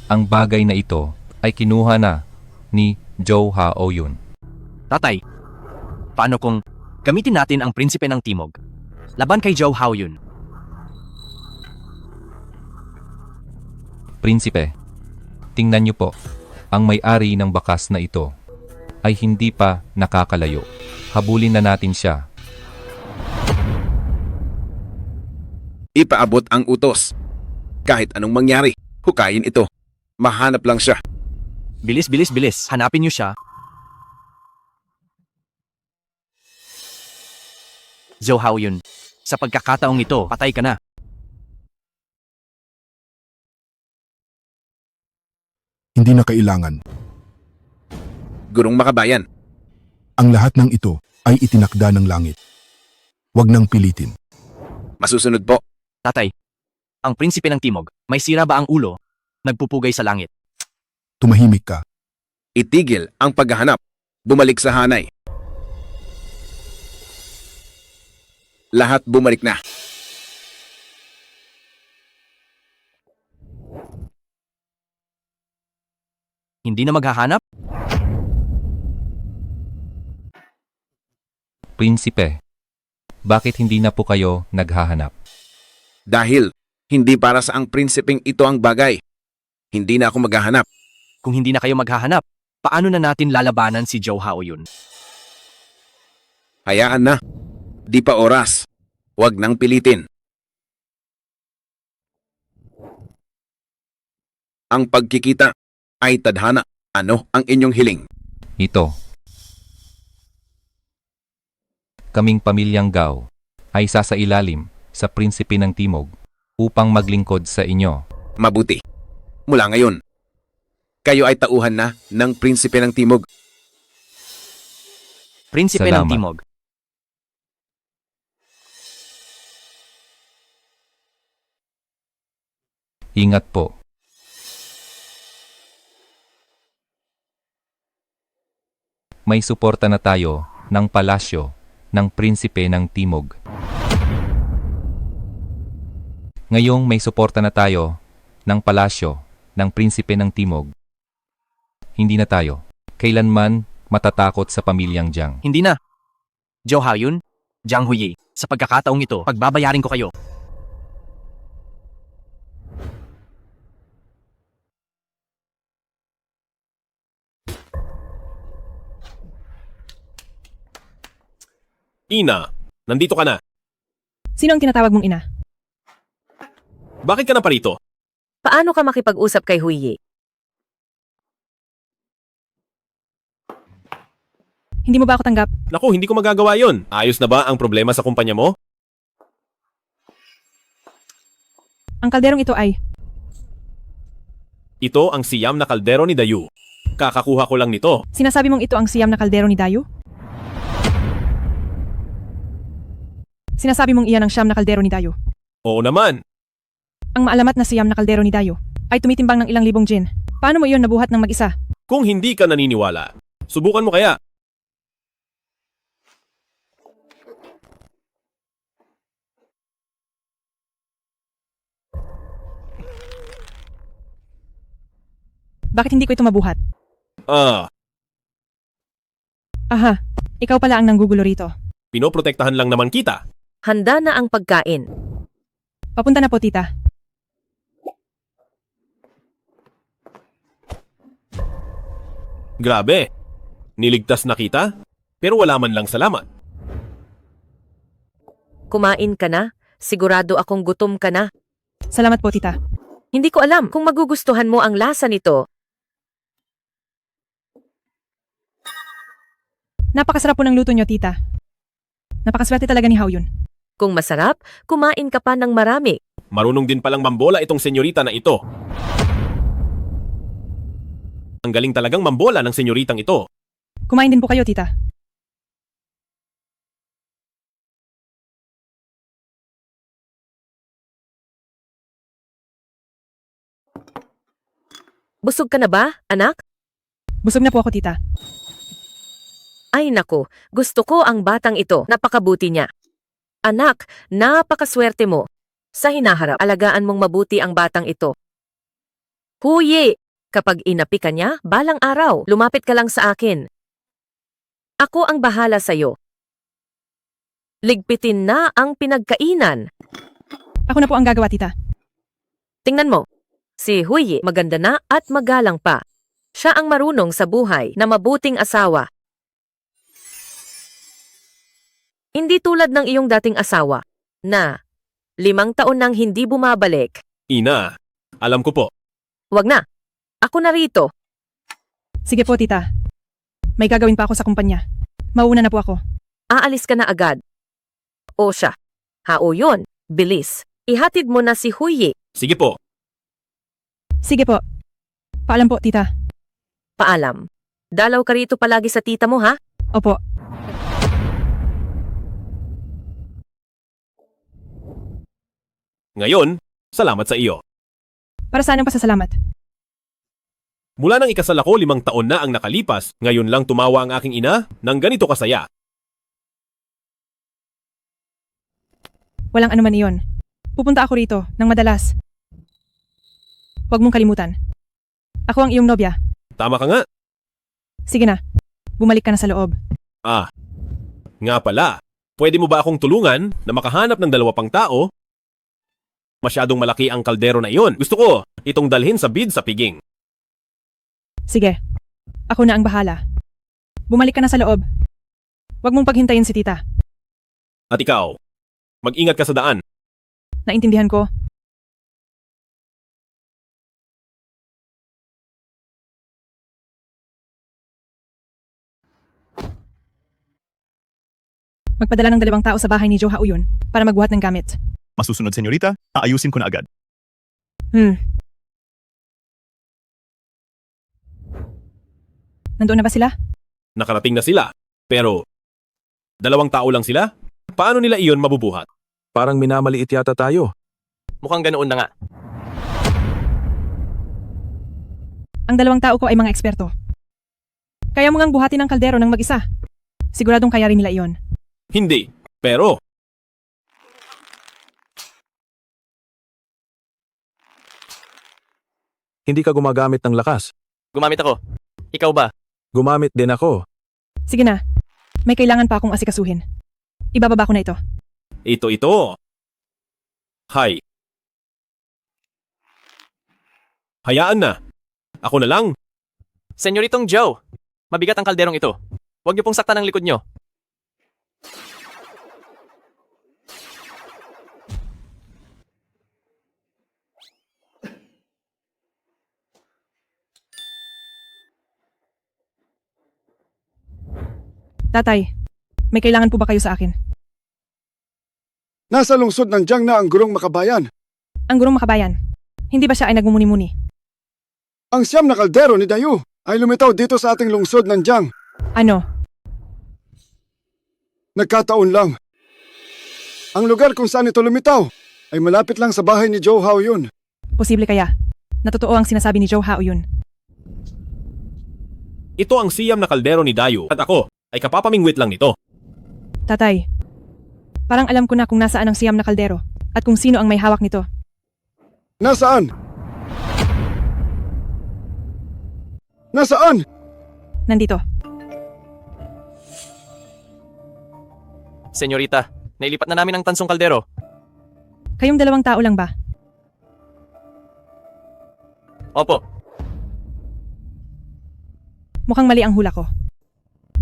ang bagay na ito ay kinuha na ni Zhou Hao Yun? Tatay, paano kung gamitin natin ang prinsipe ng Timog? Laban kay Zhou Haoyun. Prinsipe, tingnan niyo po. Ang may-ari ng bakas na ito ay hindi pa nakakalayo. Habulin na natin siya. Ipaabot ang utos. Kahit anong mangyari, hukayin ito. Mahanap lang siya. Bilis, bilis, bilis. Hanapin niyo siya. Zhou Haoyun, sa pagkakataong ito, patay ka na. Hindi na kailangan. Gurong makabayan, Ang lahat ng ito ay itinakda ng langit. Huwag nang pilitin. masusunod po. Tatay, ang prinsipe ng Timog, may sira ba ang ulo? Nagpupugay sa langit. Tumahimik ka. Itigil ang paghahanap. Bumalik sa hanay. Lahat bumalik na. Hindi na maghahanap? Prinsipe, bakit hindi na po kayo naghahanap? Dahil hindi para sa ang prinsipeng ito ang bagay. Hindi na ako maghahanap. Kung hindi na kayo maghahanap, paano na natin lalabanan si Zhou Haoyun? Hayaan na. Di pa oras. Huwag nang pilitin. Ang pagkikita ay tadhana. Ano ang inyong hiling? Ito. Kaming pamilyang Gao ay sasailalim sa prinsipe ng Timog upang maglingkod sa inyo. Mabuti. Mula ngayon, kayo ay tauhan na ng prinsipe ng Timog. Prinsipe ng Salamat. Timog. Ingat po. May suporta na tayo ng palasyo ng prinsipe ng Timog. Ngayong may suporta na tayo ng palasyo ng prinsipe ng Timog, hindi na tayo kailanman matatakot sa pamilyang Jiang. Hindi na. Zhou Haoyun, Jiang Huyi, sa pagkakataong ito, pagbabayarin ko kayo. Ina, nandito ka na. Sino ang tinatawag mong ina? Bakit ka na parito? Paano ka makipag-usap kay Huyi? Hindi mo ba ako tanggap? Naku, hindi ko magagawa yon. Ayos na ba ang problema sa kumpanya mo? Ang kalderong ito ay... Ito ang siyam na kaldero ni Dayu. Kakakuha ko lang nito. Sinasabi mong ito ang siyam na kaldero ni Dayu? Sinasabi mong iyan ang siyam na kaldero ni Dayu. Oo naman. Ang maalamat na siyam na kaldero ni Dayu ay tumitimbang ng ilang libong gin. Paano mo iyon nabuhat ng mag-isa? Kung hindi ka naniniwala, subukan mo kaya. Bakit hindi ko ito mabuhat? Aha, ikaw pala ang nanggugulo rito. Pinoprotektahan lang naman kita. Handa na ang pagkain. Papunta na po, tita. Grabe. Niligtas na kita, pero wala man lang salamat. Kumain ka na? Sigurado akong gutom ka na. Salamat po, tita. Hindi ko alam kung magugustuhan mo ang lasa nito. Napakasarap po ng luto niyo, tita. Napakaswerte talaga ni Haoyun. Kung masarap, kumain ka pa ng marami. Marunong din palang mambola itong senyorita na ito. Ang galing talagang mambola ng senyoritang ito. Kumain din po kayo, tita. Busog ka na ba, anak? Busog na po ako, tita. Ay nako, gusto ko ang batang ito. Napakabuti niya. Anak, napakaswerte mo. Sa hinaharap, alagaan mong mabuti ang batang ito. Huyi! Kapag inapi ka niya, balang araw, lumapit ka lang sa akin. Ako ang bahala sa'yo. Ligpitin na ang pinagkainan. Ako na po ang gagawa, tita. Tingnan mo. Si Huyi maganda na at magalang pa. Siya ang marunong sa buhay na mabuting asawa. Hindi tulad ng iyong dating asawa na 5 taon nang hindi bumabalik. Ina, alam ko po. Wag na. Ako na rito. Sige po, tita. May gagawin pa ako sa kumpanya. Mauna na po ako. Aalis ka na agad. O siya. Hao yun. Bilis. Ihatid mo na si Huyi. Sige po. Sige po. Paalam po, tita. Paalam. Dalaw ka rito palagi sa tita mo, ha? Opo. Ngayon, salamat sa iyo. Para saan ang pasasalamat? Mula nang ikasal ako 5 taon na ang nakalipas, ngayon lang tumawa ang aking ina ng ganito kasaya. Walang anuman iyon. Pupunta ako rito ng madalas. Huwag mong kalimutan. Ako ang iyong nobya. Tama ka nga. Sige na. Bumalik ka na sa loob. Ah, nga pala. Pwede mo ba akong tulungan na makahanap ng 2 pang tao? Masyadong malaki ang kaldero na iyon. Gusto ko itong dalhin sa bid sa piging. Sige. Ako na ang bahala. Bumalik ka na sa loob. Huwag mong paghintayin si tita. At ikaw, mag-ingat ka sa daan. Naintindihan ko. Magpadala ng 2 tao sa bahay ni Joe Hauyun para magbuhat ng gamit. Masusunod, senyorita. Aayusin ko na agad. Nandoon na ba sila? Nakarating na sila. Pero, 2 tao lang sila? Paano nila iyon mabubuhat? Parang minamaliit yata tayo. Mukhang ganoon na nga. Ang 2 tao ko ay mga eksperto. Kaya mo ngang buhatin ang kaldero ng mag-isa. Siguradong kaya rin nila iyon. Hindi. Pero, Hindi ka gumagamit ng lakas. Gumamit ako. Ikaw ba? Gumamit din ako. Sige na. May kailangan pa akong asikasuhin. Ibababa ko na ito. ito. Hay. Hayaan na. Ako na lang. Senyoritong Joe, mabigat ang kalderong ito. Huwag niyo pong saktan ang likod niyo. Tatay, may kailangan po ba kayo sa akin? Nasa lungsod ng Jiang na ang gurong makabayan. Ang gurong makabayan. Hindi ba siya ay nagmumuni-muni? Ang 9 na kaldero ni Dayu ay lumitaw dito sa ating lungsod ng Jiang. Ano? Nagkataon lang. Ang lugar kung saan ito lumitaw ay malapit lang sa bahay ni Joe Hauyun. Posible kaya na totoo ang sinasabi ni Joe Hauyun. Ito ang 9 na kaldero ni Dayu at ako ay kapapamingwit lang nito. Tatay, parang alam ko na kung nasaan ang 9 na kaldero at kung sino ang may hawak nito. Nasaan? Nasaan? Nandito. Senyorita, nailipat na namin ang tansong kaldero. Kayong 2 tao lang ba? Opo. Mukhang mali ang hula ko.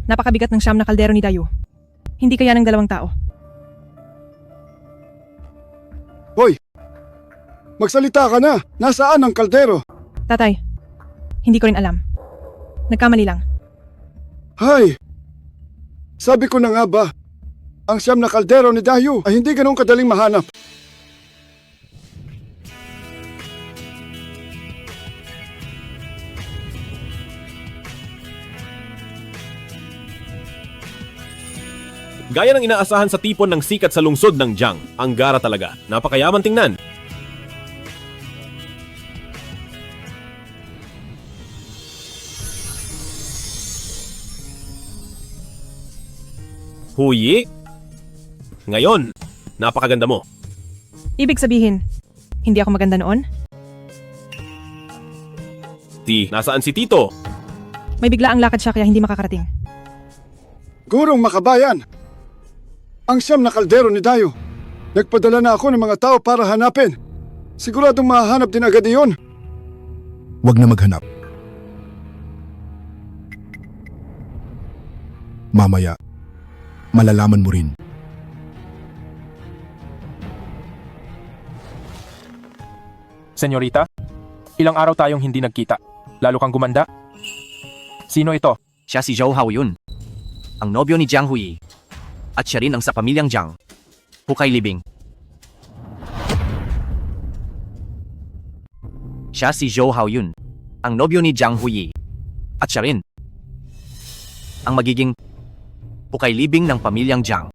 Napakabigat ng 9 na kaldero ni Dayu. Hindi kaya ng 2 tao. Hoy! Magsalita ka na! Nasaan ang kaldero? Tatay, hindi ko rin alam. Nagkamali lang. Hay! Sabi ko na nga ba, ang 9 na kaldero ni Dayu ay hindi ganun kadaling mahanap. Gaya ng inaasahan sa tipon ng sikat sa lungsod ng Jiang, ang gara talaga. Napakayaman tingnan. Huyi? Ngayon, napakaganda mo. Ibig sabihin, hindi ako maganda noon? Nasaan si Tito? May bigla ang lakad siya kaya hindi makakarating. Gurong makabayan! ang siyam na kaldero ni Dayo. Nagpadala na ako ng mga tao para hanapin. Siguradong mahahanap din agad iyon. Huwag na maghanap. Mamaya, malalaman mo rin. Senyorita, ilang araw tayong hindi nagkita. Lalo kang gumanda. Sino ito? Siya si Zhou Haoyun, ang nobyo ni Jiang Huyi. At siya rin ang sa pamilyang Jiang. Hukay Libing. Siya si Zhou Haoyun, ang nobyo ni Jiang Huyi. At siya rin ang magiging Hukay Libing ng pamilyang Jiang.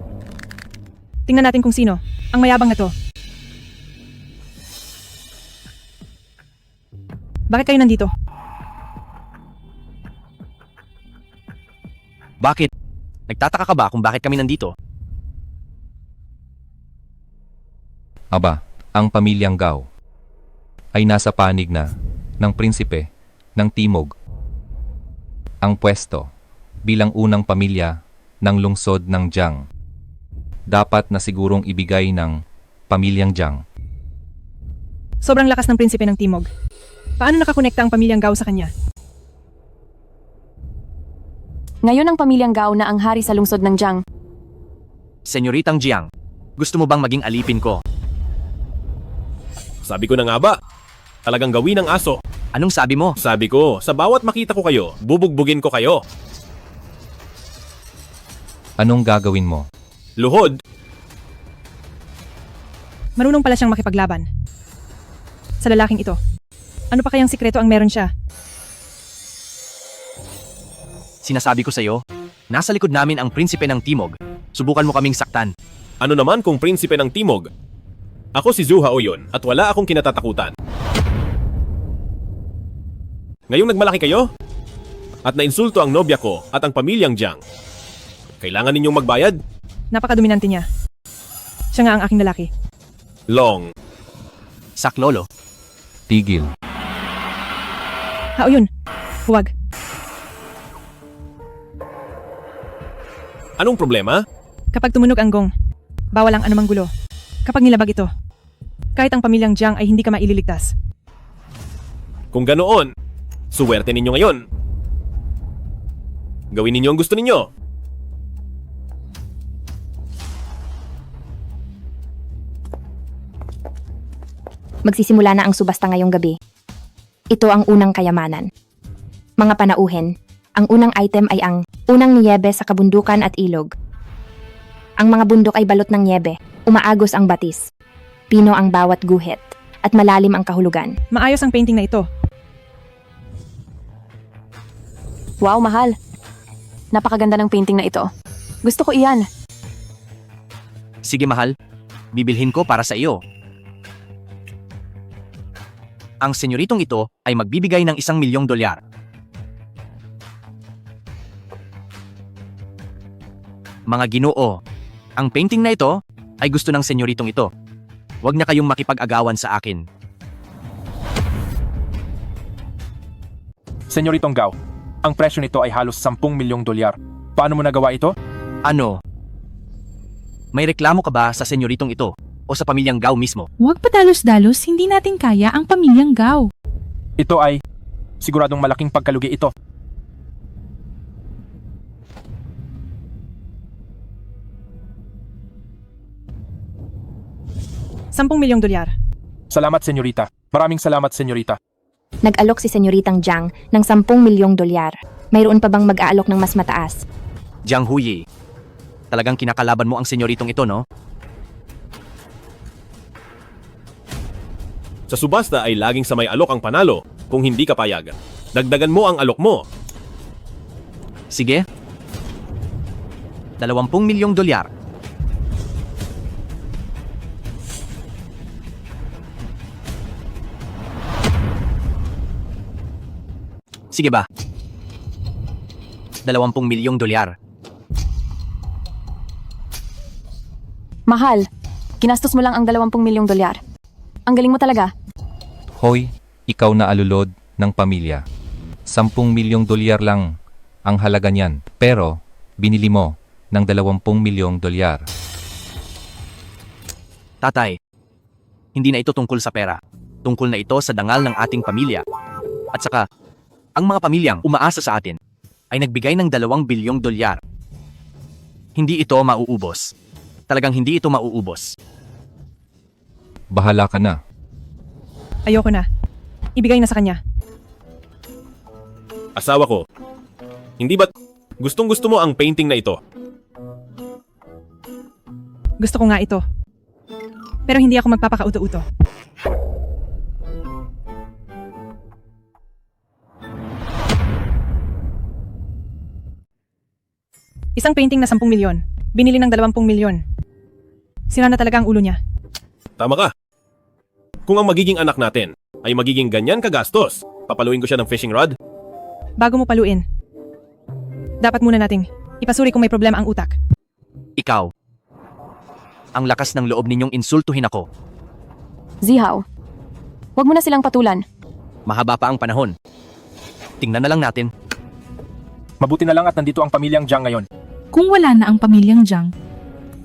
Tingnan natin kung sino ang mayabang na to. Bakit kayo nandito? Bakit? Nagtataka ka ba kung bakit kami nandito? Aba, ang pamilyang Gao ay nasa panig na ng prinsipe ng Timog. Ang pwesto bilang unang pamilya ng lungsod ng Jiang dapat na sigurong ibigay ng pamilyang Jiang. Sobrang lakas ng prinsipe ng Timog. Paano nakakonekta ang pamilyang Gao sa kanya? Ngayon ang pamilyang Gao na ang hari sa lungsod ng Jiang. Senyoritang Jiang, gusto mo bang maging alipin ko? Sabi ko na nga ba? Talagang gawin ng aso. Anong sabi mo? Sabi ko, sa bawat makita ko kayo, bubugbugin ko kayo. Anong gagawin mo? Luhod. Marunong pala siyang makipaglaban. Sa lalaking ito. Ano pa kayang sikreto ang meron siya? Sinasabi ko sa'yo, nasa likod namin ang prinsipe ng Timog. Subukan mo kaming saktan. Ano naman kung prinsipe ng Timog? Ako si Zhou Haoyun at wala akong kinatatakutan. Ngayong nagmalaki kayo? At nainsulto ang nobya ko at ang pamilyang Jiang. Kailangan ninyong magbayad? Napakadominante niya. Siya nga ang aking lalaki. Long. Saklolo. Tigil. Haoyun. Huwag. Anong problema? Kapag tumunog ang gong, bawal ang anumang gulo. Kapag nilabag ito, kahit ang pamilyang Jiang ay hindi ka maililigtas. Kung ganoon, suwerte ninyo ngayon. Gawin ninyo ang gusto ninyo. Magsisimula na ang subasta ngayong gabi. Ito ang unang kayamanan. Mga panauhin, ang unang item ay ang unang niyebe sa kabundukan at ilog. Ang mga bundok ay balot ng niyebe, umaagos ang batis. Pino ang bawat guhit, at malalim ang kahulugan. Maayos ang painting na ito. Wow, mahal. Napakaganda ng painting na ito. Gusto ko iyan. Sige mahal, bibilhin ko para sa iyo. Ang senyoritong ito ay magbibigay ng $1,000,000. Mga Ginoo, ang painting na ito ay gusto ng senyoritong ito. Huwag na kayong makipag-agawan sa akin. Senyoritong Gao, ang presyo nito ay halos $10,000,000. Paano mo nagawa ito? Ano? May reklamo ka ba sa senyoritong ito o sa pamilyang Gao mismo? Huwag padalos-dalos, hindi natin kaya ang pamilyang Gao. Ito ay siguradong malaking pagkalugi ito. $10,000,000. Salamat, senyorita. Maraming salamat, senyorita. Nag-alok si Senyoritang Jiang ng $10,000,000. Mayroon pa bang mag-aalok ng mas mataas? Jiang Huyi, talagang kinakalaban mo ang senyoritong ito, no? Sa subasta ay laging sa may alok ang panalo kung hindi ka payag. Dagdagan mo ang alok mo. Sige. $20,000,000. Sige ba? $20,000,000. Mahal, ginastos mo lang ang $20,000,000. Ang galing mo talaga. Hoy, ikaw na alulod ng pamilya. $10,000,000 lang ang halaga niyan. Pero, binili mo ng $20,000,000. Tatay, hindi na ito tungkol sa pera. Tungkol na ito sa dangal ng ating pamilya. At saka, ang mga pamilyang umaasa sa atin ay nagbigay ng 2 bilyong dolyar. Hindi ito mauubos. Talagang hindi ito mauubos. Bahala ka na. Ayoko na. Ibigay na sa kanya. Asawa ko, hindi ba't gustong-gusto mo ang painting na ito? Gusto ko nga ito. Pero hindi ako magpapakauto-uto. Isang painting na 10 milyon. Binili ng 20 milyon. Sira na talaga ang ulo niya. Tama ka. Kung ang magiging anak natin ay magiging ganyan kagastos, papaluin ko siya ng fishing rod? Bago mo paluin, dapat muna nating ipasuri kung may problema ang utak. Ikaw, ang lakas ng loob ninyong insultuhin ako. Zihaw, wag mo na silang patulan. Mahaba pa ang panahon. Tingnan na lang natin. Mabuti na lang at nandito ang pamilyang Jiang ngayon. Kung wala na ang pamilyang Jiang,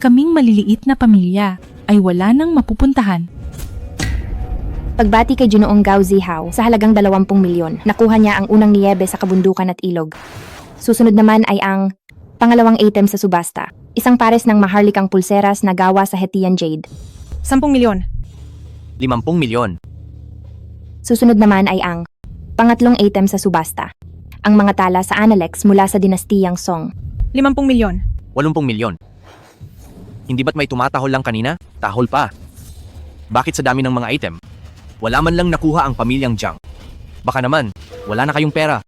kaming maliliit na pamilya ay wala nang mapupuntahan. Pagbati kay Junoong Gao Zihaw sa halagang 20 milyon, nakuha niya ang unang niyebe sa kabundukan at ilog. Susunod naman ay ang pangalawang item sa subasta, isang pares ng maharlikang pulseras na gawa sa Hetian Jade. 10 milyon. 50 milyon. Susunod naman ay ang pangatlong item sa subasta, ang mga tala sa Analex mula sa dinastiyang Song. 50 milyon. 80 milyon. Hindi ba't may tumatahol lang kanina? Tahol pa. Bakit sa dami ng mga item? Wala man lang nakuha ang pamilyang Jiang. Baka naman, wala na kayong pera.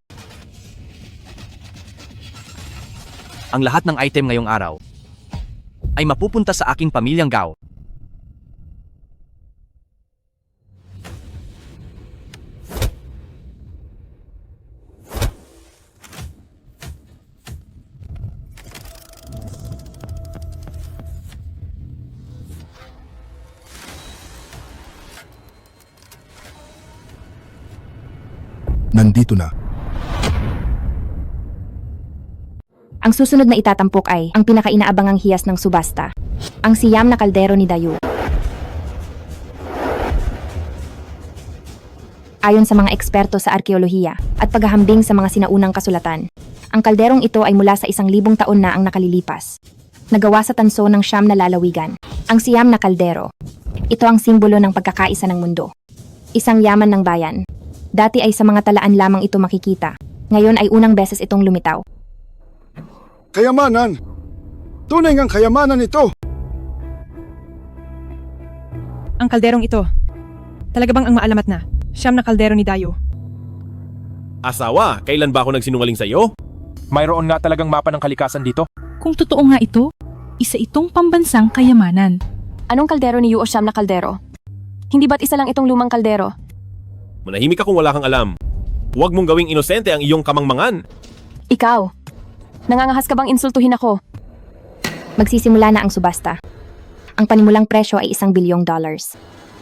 Ang lahat ng item ngayong araw ay mapupunta sa aking pamilyang Gao. Nandito na. Ang susunod na itatampok ay ang pinakainaabangang hiyas ng subasta, ang siyam na kaldero ni Dayu. Ayon sa mga eksperto sa arkeolohiya at paghahambing sa mga sinaunang kasulatan, ang kalderong ito ay mula sa 1,000 taon na ang nakalilipas. Nagawa sa tanso ng siyam na lalawigan, ang siyam na kaldero. Ito ang simbolo ng pagkakaisa ng mundo. Isang yaman ng bayan. Dati ay sa mga talaan lamang ito makikita. Ngayon ay unang beses itong lumitaw. Kayamanan! Tunay ngang kayamanan ito! Ang kalderong ito, talaga bang ang maalamat na siyam na kaldero ni Dayu? Asawa, kailan ba ako nagsinungaling sa iyo? Mayroon nga talagang mapa ng kalikasan dito. Kung totoo nga ito, isa itong pambansang kayamanan. Anong kaldero ni Yu o siyam na kaldero? Hindi ba't isa lang itong lumang kaldero? Manahimik ka kung wala kang alam. Huwag mong gawing inosente ang iyong kamangmangan. Ikaw, nangangahas ka bang insultuhin ako? Magsisimula na ang subasta. Ang panimulang presyo ay $1 bilyong.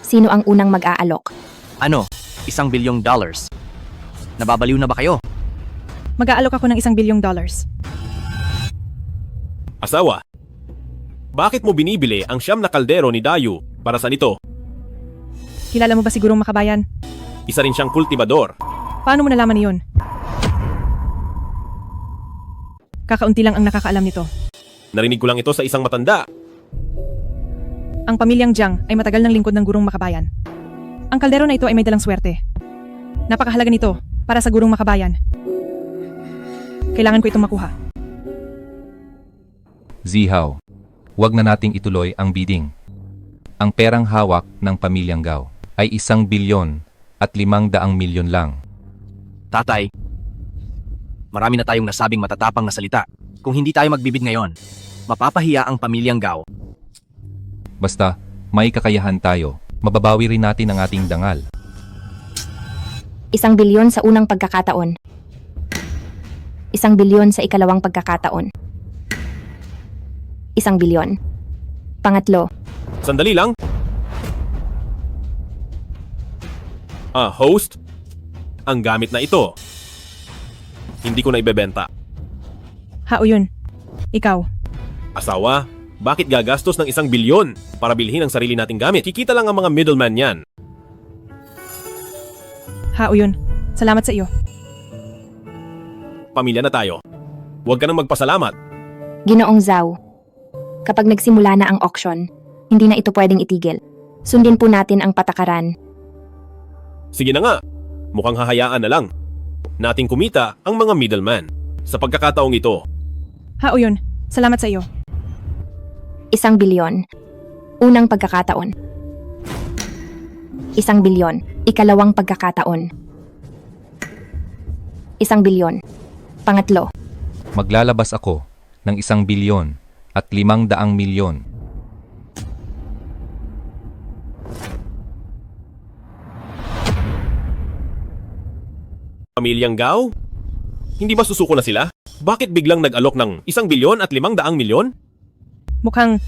Sino ang unang mag-aalok? Ano? $1 bilyong? Nababaliw na ba kayo? Mag-aalok ako ng $1 bilyong. Asawa, bakit mo binibili ang siyam na kaldero ni Dayu? Para saan ito? Kilala mo ba sigurong makabayan? Isa rin siyang kultibador. Paano mo nalaman iyon? Kakaunti lang ang nakakaalam nito. Narinig ko lang ito sa isang matanda. Ang pamilyang Jiang ay matagal ng lingkod ng gurong makabayan. Ang kaldero na ito ay may dalang swerte. Napakahalaga nito para sa gurong makabayan. Kailangan ko itong makuha. Zihaw, wag na nating ituloy ang bidding. Ang perang hawak ng pamilyang Gao ay 1 bilyon at 500 milyon lang. Tatay, marami na tayong nasabing matatapang na salita. Kung hindi tayo magbibid ngayon, mapapahiya ang pamilyang Gao. Basta, may kakayahan tayo. Mababawi rin natin ang ating dangal. 1 bilyon sa unang pagkakataon. 1 bilyon sa ikalawang pagkakataon. 1 bilyon. Pangatlo. Sandali lang. Host? Ang gamit na ito. Hindi ko na ibebenta. Hao yun. Ikaw. Asawa, Bakit gagastos ng 1 bilyon para bilhin ang sarili nating gamit? Kikita lang ang mga middleman yan. Hao yun. Salamat sa iyo. Pamilya na tayo. Huwag ka nang magpasalamat. Ginoong Zhao, kapag nagsimula na ang auction, hindi na ito pwedeng itigil. Sundin po natin ang patakaran. Sige na nga. Mukhang hahayaan na lang nating kumita ang mga middleman. Sa pagkakataong ito, Hao yun. Salamat sa iyo. 1 bilyon. Unang pagkakataon. 1 bilyon. Ikalawang pagkakataon. 1 bilyon. Pangatlo. Maglalabas ako ng 1 bilyon at 500 milyon. Pamilyang Gao? Hindi ba susuko na sila? Bakit biglang nag-alok ng 1 bilyon at 500 milyon? Mukhang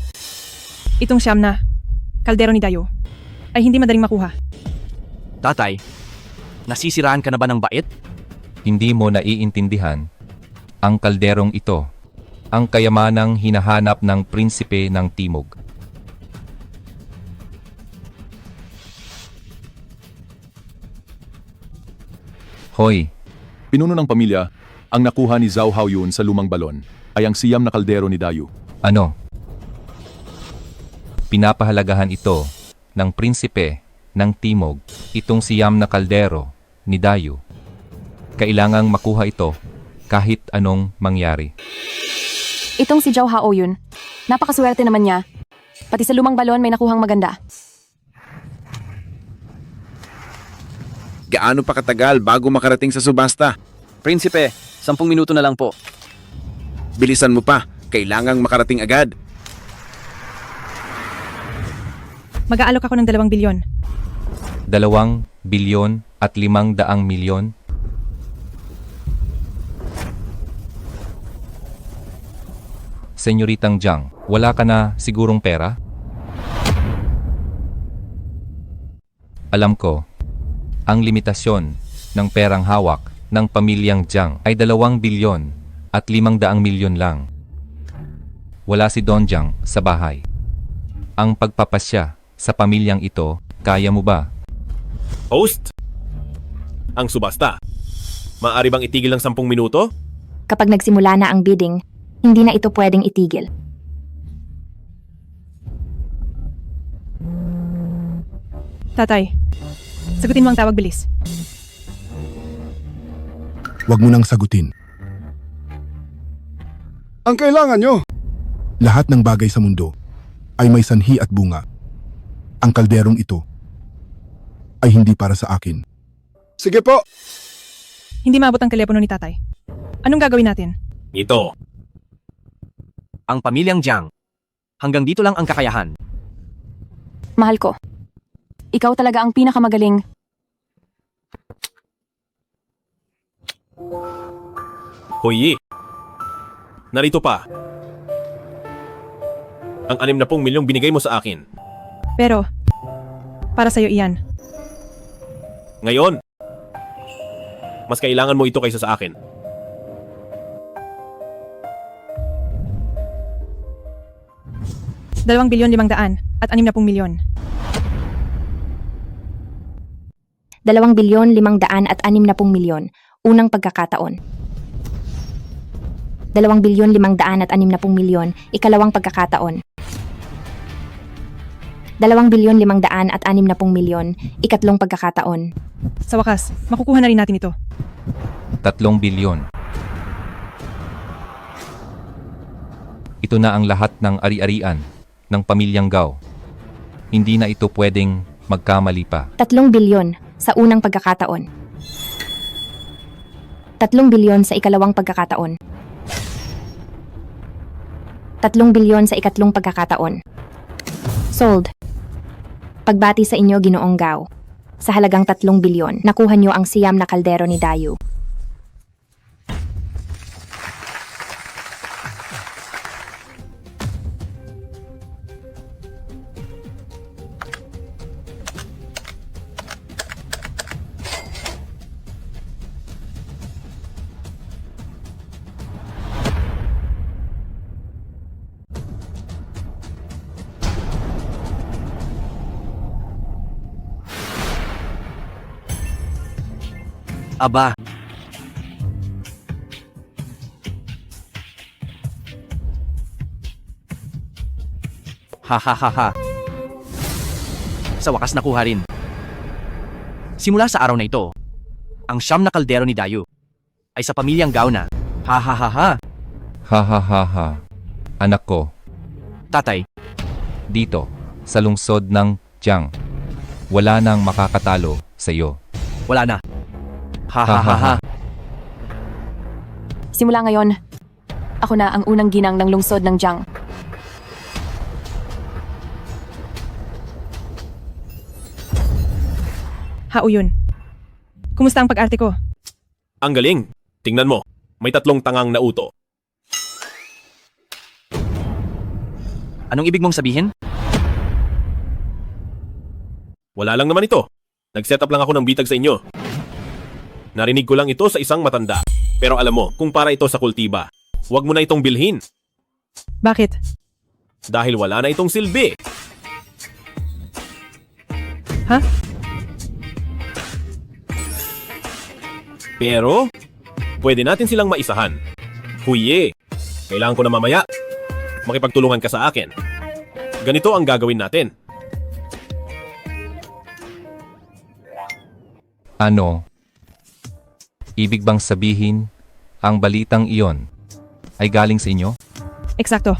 itong siyam na kaldero ni Dayo ay hindi madaling makuha. Tatay, nasisiraan ka na ba ng bait? Hindi mo naiintindihan ang kalderong ito, ang kayamanang hinahanap ng prinsipe ng Timog. Hoy, Pinuno ng pamilya, ang nakuha ni Zhao Haoyun sa lumang balon ay ang siyam na kaldero ni Dayu. ano? Pinapahalagahan ito ng prinsipe ng Timog, itong siyam na kaldero ni Dayu. Kailangang makuha ito kahit anong mangyari. Itong si Zhao Hao yun. Napakaswerte naman niya. Pati sa lumang balon may nakuhang maganda. Gaano pa katagal bago makarating sa subasta? Prinsipe, 10 minuto na lang po. Bilisan mo pa, kailangang makarating agad. Mag-aalok ako ng 2 bilyon. 2 bilyon at 500 milyon? Senyoritang Jiang, wala ka na sigurong pera? Alam ko, ang limitasyon ng perang hawak ng pamilyang Jiang ay 2 bilyon at 500 milyon lang. Wala si Don Jiang sa bahay. Ang pagpapasya sa pamilyang ito, kaya mo ba? Host? Ang subasta. Maaari bang itigil ng 10 minuto? Kapag nagsimula na ang bidding, hindi na ito pwedeng itigil. Tatay, sagutin mo ang tawag bilis. Huwag mo nang sagutin. Ang kailangan nyo, Lahat ng bagay sa mundo ay may sanhi at bunga. Ang kalderong ito ay hindi para sa akin. sige po. Hindi maabot ang telepono ni tatay. Anong gagawin natin? Ito. Ang pamilyang Jiang. Hanggang dito lang ang kakayahan. Mahal ko. Ikaw talaga ang pinakamagaling. Hoy, narito pa. Ang 60 milyong binigay mo sa akin. Pero, para sa'yo iyan. Ngayon, mas kailangan mo ito kaysa sa akin. $2 bilyon 500 at 60 milyon. 2 bilyon 500 at 60 milyon. Unang pagkakataon. 2 bilyon 500 at 60 milyon. Ikalawang pagkakataon. 2 bilyon 500 at 60 milyon. Ikatlong pagkakataon. Sa wakas, makukuha na rin natin ito. 3 bilyon. Ito na ang lahat ng ari-arian ng pamilyang Gao. Hindi na ito pwedeng magkamali pa. 3 bilyon sa unang pagkakataon. 3 bilyon sa ikalawang pagkakataon. 3 bilyon sa ikatlong pagkakataon. Sold. Pagbati sa inyo, Ginoong Gao. Sa halagang 3 bilyon, nakuha nyo ang siyam na kaldero ni Dayu. Aba, ha ha ha ha. Sa wakas nakuha rin. Simula sa araw na ito, ang siyam na kaldero ni Dayu ay sa pamilyang Gao na. Ha ha ha ha. Ha ha ha ha. Anak ko, Tatay, dito, sa lungsod ng Jiang, wala nang makakatalo sa iyo. wala na. Ha ha ha ha. Simula ngayon, ako na ang unang ginang ng lungsod ng Jiang. Hao yun. Kumusta ang pag-arte ko? Ang galing. Tingnan mo, may 3 tangang na uto. Anong ibig mong sabihin? Wala lang naman ito. Nag-set up lang ako ng bitag sa inyo. Narinig ko lang ito sa isang matanda. Pero alam mo, kung para ito sa kultiba, huwag mo na itong bilhin. Bakit? Dahil wala na itong silbi. Ha? Pero, pwede natin silang maisahan. Huye, kailangan ko na mamaya. Makipagtulungan ka sa akin. Ganito ang gagawin natin. Ano? Ibig bang sabihin, ang balitang iyon ay galing sa inyo? Eksakto.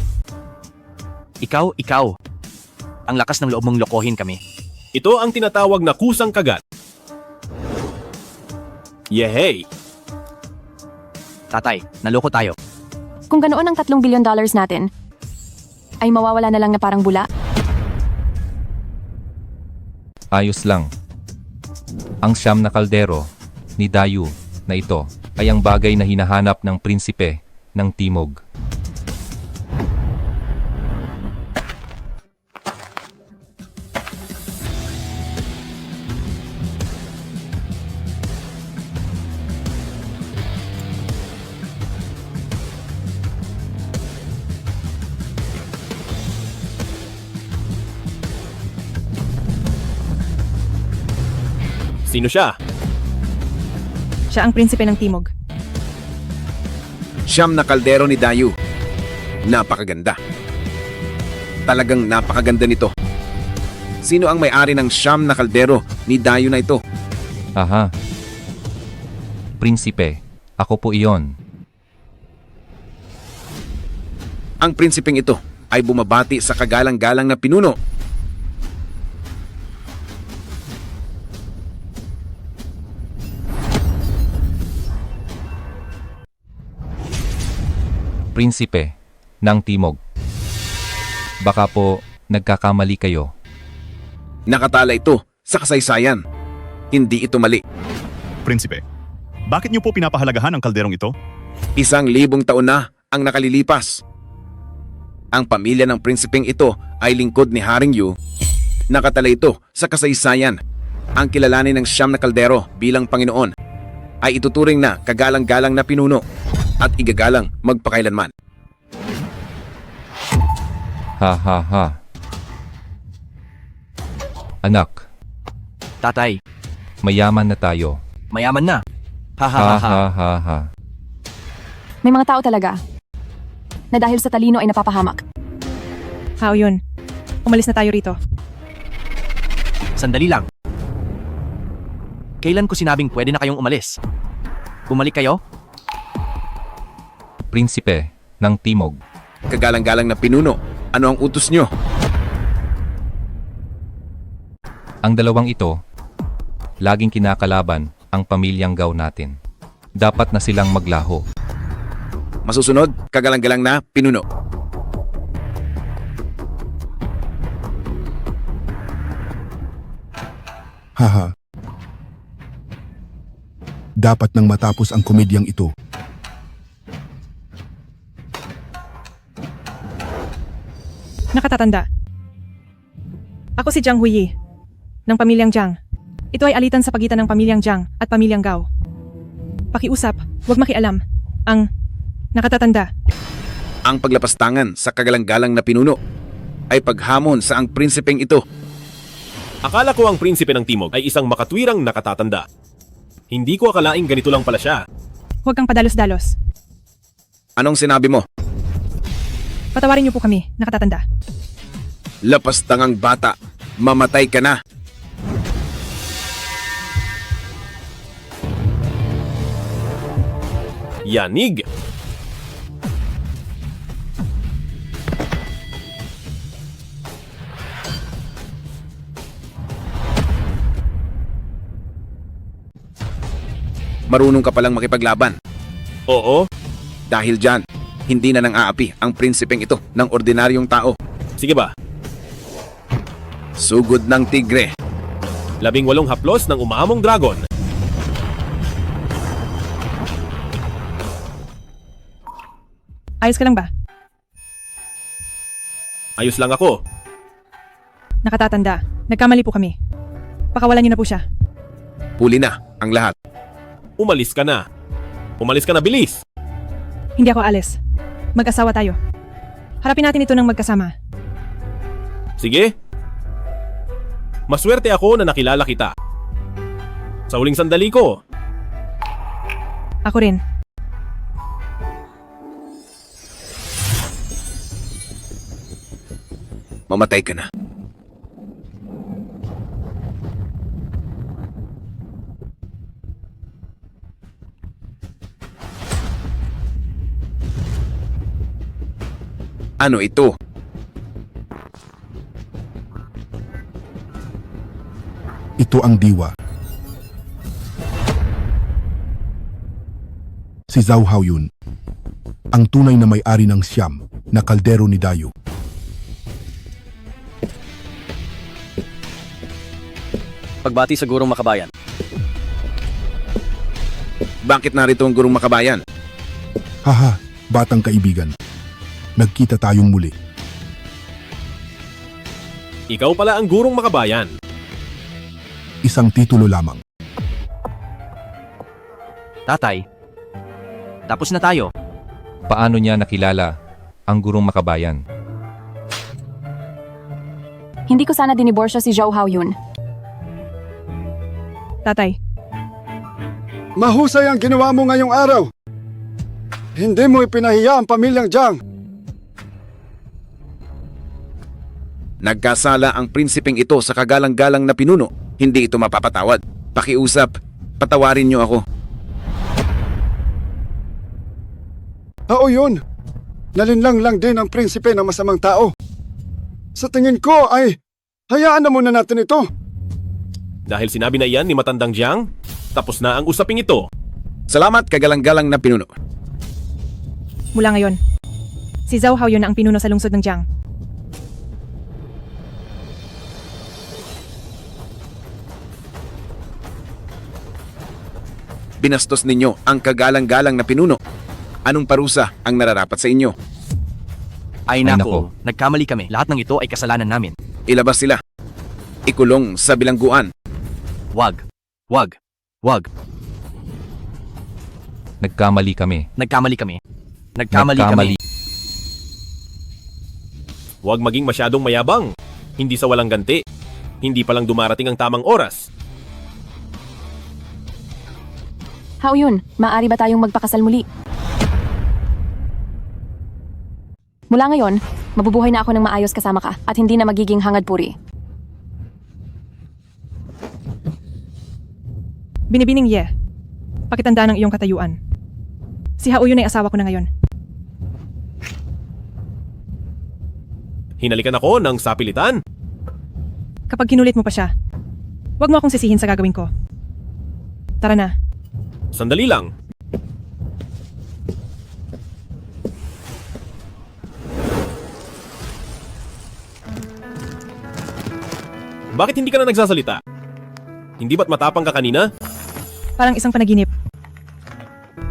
Ikaw. Ang lakas ng loob mong lokohin kami. Ito ang tinatawag na kusang kagat. Yehey! Tatay, naloko tayo. Kung ganoon ang $3 billion natin, ay mawawala na lang na parang bula. Ayos lang. Ang siyam na kaldero ni Dayu na ito ay ang bagay na hinahanap ng prinsipe ng Timog. Sino siya? Siya ang prinsipe ng Timog. Siyam na kaldero ni Dayu. Napakaganda. Talagang napakaganda nito. Sino ang may-ari ng siyam na kaldero ni Dayu na ito? Aha. Prinsipe, ako po iyon. Ang prinsipeng ito ay bumabati sa kagalang-galang na pinuno. Prinsipe ng Timog. Baka po nagkakamali kayo. Nakatala ito sa kasaysayan. Hindi ito mali. Prinsipe, bakit niyo po pinapahalagahan ang kalderong ito? 1,000 taon na ang nakalilipas. Ang pamilya ng prinsipeng ito ay lingkod ni Haring Yu. Nakatala ito sa kasaysayan. Ang kilalanin ng siyam na kaldero bilang Panginoon ay ituturing na kagalang-galang na pinuno at igagalang magpakailanman. Ha ha ha. Anak, Tatay, mayaman na tayo. mayaman na. Ha ha Ha ha ha. ha ha ha. May mga tao talaga na dahil sa talino ay napapahamak. Hao yun. Umalis na tayo rito. Sandali lang. Kailan ko sinabing pwede na kayong umalis? Bumalik kayo? Prinsipe ng Timog. Kagalang-galang na pinuno, ano ang utos nyo? Ang dalawang ito, laging kinakalaban ang pamilyang Gao natin. Dapat na silang maglaho. Masusunod, kagalang-galang na pinuno. Haha. Dapat nang matapos ang komedyang ito. Nakatatanda. Ako si Jiang Huiyi, ng pamilyang Jiang. Ito ay alitan sa pagitan ng pamilyang Jiang at pamilyang Gao. Pakiusap, huwag makialam. Ang nakatatanda. Ang paglapastangan sa kagalang-galang na pinuno ay paghamon sa ang prinsipeng ito. Akala ko ang prinsipe ng Timog ay isang makatwirang nakatatanda. Hindi ko akalaing ganito lang pala siya. Huwag kang padalos-dalos. Anong sinabi mo? Patawarin niyo po kami, nakatatanda. Lapastangang bata, mamatay ka na. Yanig! Marunong ka palang makipaglaban. Oo. Dahil dyan, hindi na nang aapi ang prinsipeng ito ng ordinaryong tao. Sige ba? Sugod ng tigre. 18 haplos ng umaamong dragon. Ayos ka lang ba? Ayos lang ako. Nakatatanda. Nagkamali po kami. Pakawalan niyo na po siya. Huli na ang lahat. Umalis ka na. Umalis ka na, bilis! Hindi ako alis. Mag-asawa tayo. Harapin natin ito ng magkasama. Sige. Maswerte ako na nakilala kita. Sa huling sandali ko. Ako rin. Mamatay ka na. Ano ito? Ito ang diwa. Si Zhao Haoyun, ang tunay na may-ari ng siyam na kaldero ni Dayu. Pagbati sa gurong makabayan. Bakit narito ang gurong makabayan? Haha, batang kaibigan. Nagkita tayong muli. Ikaw pala ang gurong makabayan. Isang titulo lamang. Tatay, tapos na tayo. Paano niya nakilala ang gurong makabayan? Hindi ko sana diniborsyo si Zhao Haoyun. Tatay, Mahusay ang ginawa mo ngayong araw. Hindi mo ipinahiya ang pamilyang Jiang. Nagkasala ang prinsipeng ito sa kagalang-galang na pinuno. Hindi ito mapapatawad. Pakiusap, patawarin niyo ako. Haoyun, nalinlang lang din ang prinsipe ng masamang tao. Sa tingin ko ay, hayaan na muna natin ito. Dahil sinabi na iyan ni Matandang Jiang, tapos na ang usaping ito. Salamat kagalang-galang na pinuno. mula ngayon, si Zhao Haoyun na ang pinuno sa lungsod ng Jiang. Binastos ninyo ang kagalang-galang na pinuno. Anong parusa ang nararapat sa inyo? Ay nako, nagkamali kami. Lahat ng ito ay kasalanan namin. Ilabas sila. Ikulong sa bilangguan. Wag. Wag. Wag. Nagkamali kami. Nagkamali kami. Nagkamali kami. Huwag maging masyadong mayabang. Hindi sa walang ganti. Hindi pa lang dumarating ang tamang oras. Haoyun, maaari ba tayong magpakasal muli? Mula ngayon, mabubuhay na ako ng maayos kasama ka at hindi na magiging hangad puri. Binibining Ye, pakitanda ng iyong katayuan. Si Haoyun ay asawa ko na ngayon. Hinalikan ako ng sapilitan. Kapag kinulit mo pa siya, huwag mo akong sisihin sa gagawin ko. Tara na. Sandali lang. Bakit hindi ka na nagsasalita? Hindi ba't matapang ka kanina? Parang isang panaginip.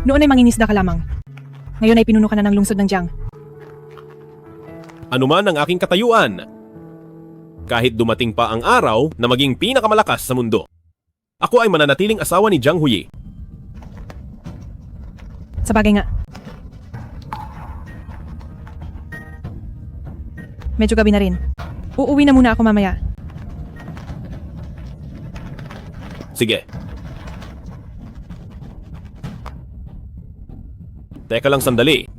Noon ay mangingisda ka lamang. Ngayon ay pinuno ka na ng lungsod ng Jiang. Ano man ang aking katayuan. Kahit dumating pa ang araw na maging pinakamalakas sa mundo. Ako ay mananatiling asawa ni Jiang Huyi. Sa bagay nga. Medyo gabi na rin. Uuwi na muna ako mamaya. Sige. Teka lang sandali.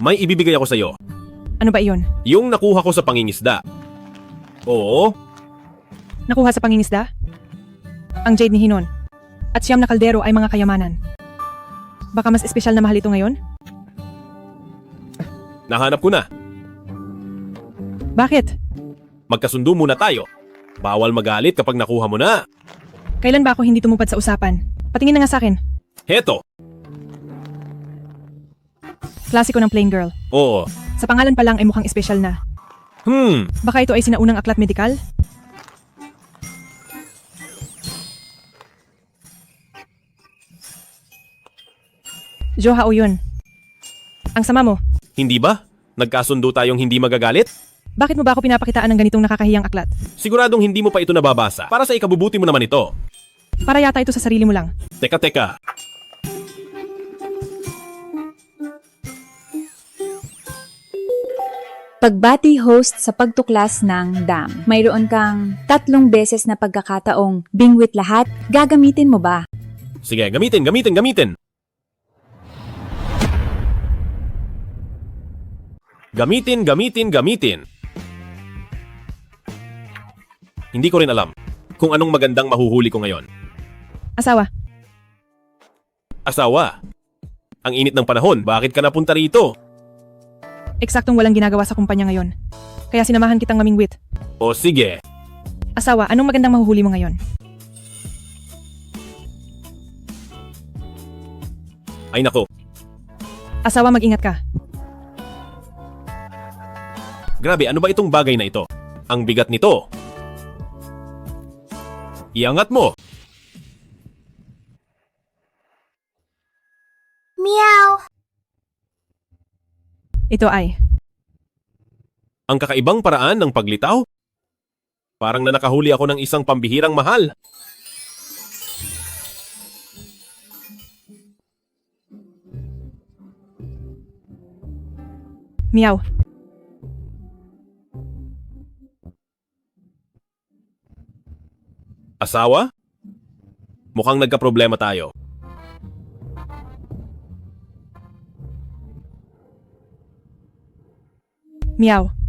May ibibigay ako sa'yo. Ano ba iyon? Yung nakuha ko sa pangingisda. Oo, Nakuha sa pangingisda? Ang jade ni Hinon. At siyam na kaldero ay mga kayamanan. Baka mas espesyal na mahal ito ngayon? nahanap ko na. Bakit? Magkasundo muna tayo. Bawal magalit kapag nakuha mo na. Kailan ba ako hindi tumupad sa usapan? Patingin na nga sa akin. Heto. Klasiko ng plain girl. Oo. Sa pangalan pa lang ay mukhang espesyal na. Baka ito ay sinaunang aklat medikal? Johao yun. Ang sama mo. Hindi ba? Nagkasundo tayong hindi magagalit? Bakit mo ba ako pinapakitaan ng ganitong nakakahiyang aklat? Siguradong hindi mo pa ito nababasa. Para sa ikabubuti mo naman ito. Para yata ito sa sarili mo lang. Teka. Pagbati host sa pagtuklas ng dam. Mayroon kang 3 beses na pagkakataong bingwit lahat. Gagamitin mo ba? Sige, gamitin. Gamitin. Hindi ko rin alam kung anong magandang mahuhuli ko ngayon. Asawa? Ang init ng panahon, bakit ka napunta rito? Eksaktong walang ginagawa sa kumpanya ngayon. Kaya sinamahan kitang mamingwit. O sige. Asawa, anong magandang mahuhuli mo ngayon? Ay nako, Asawa, mag-ingat ka. grabe, ano ba itong bagay na ito? Ang bigat nito. Iangat mo. Meow! Ito ay. Ang kakaibang paraan ng paglitaw? Parang na nakahuli ako ng isang pambihirang mahal. Meow. Asawa? Mukhang nagkaproblema tayo. Meow.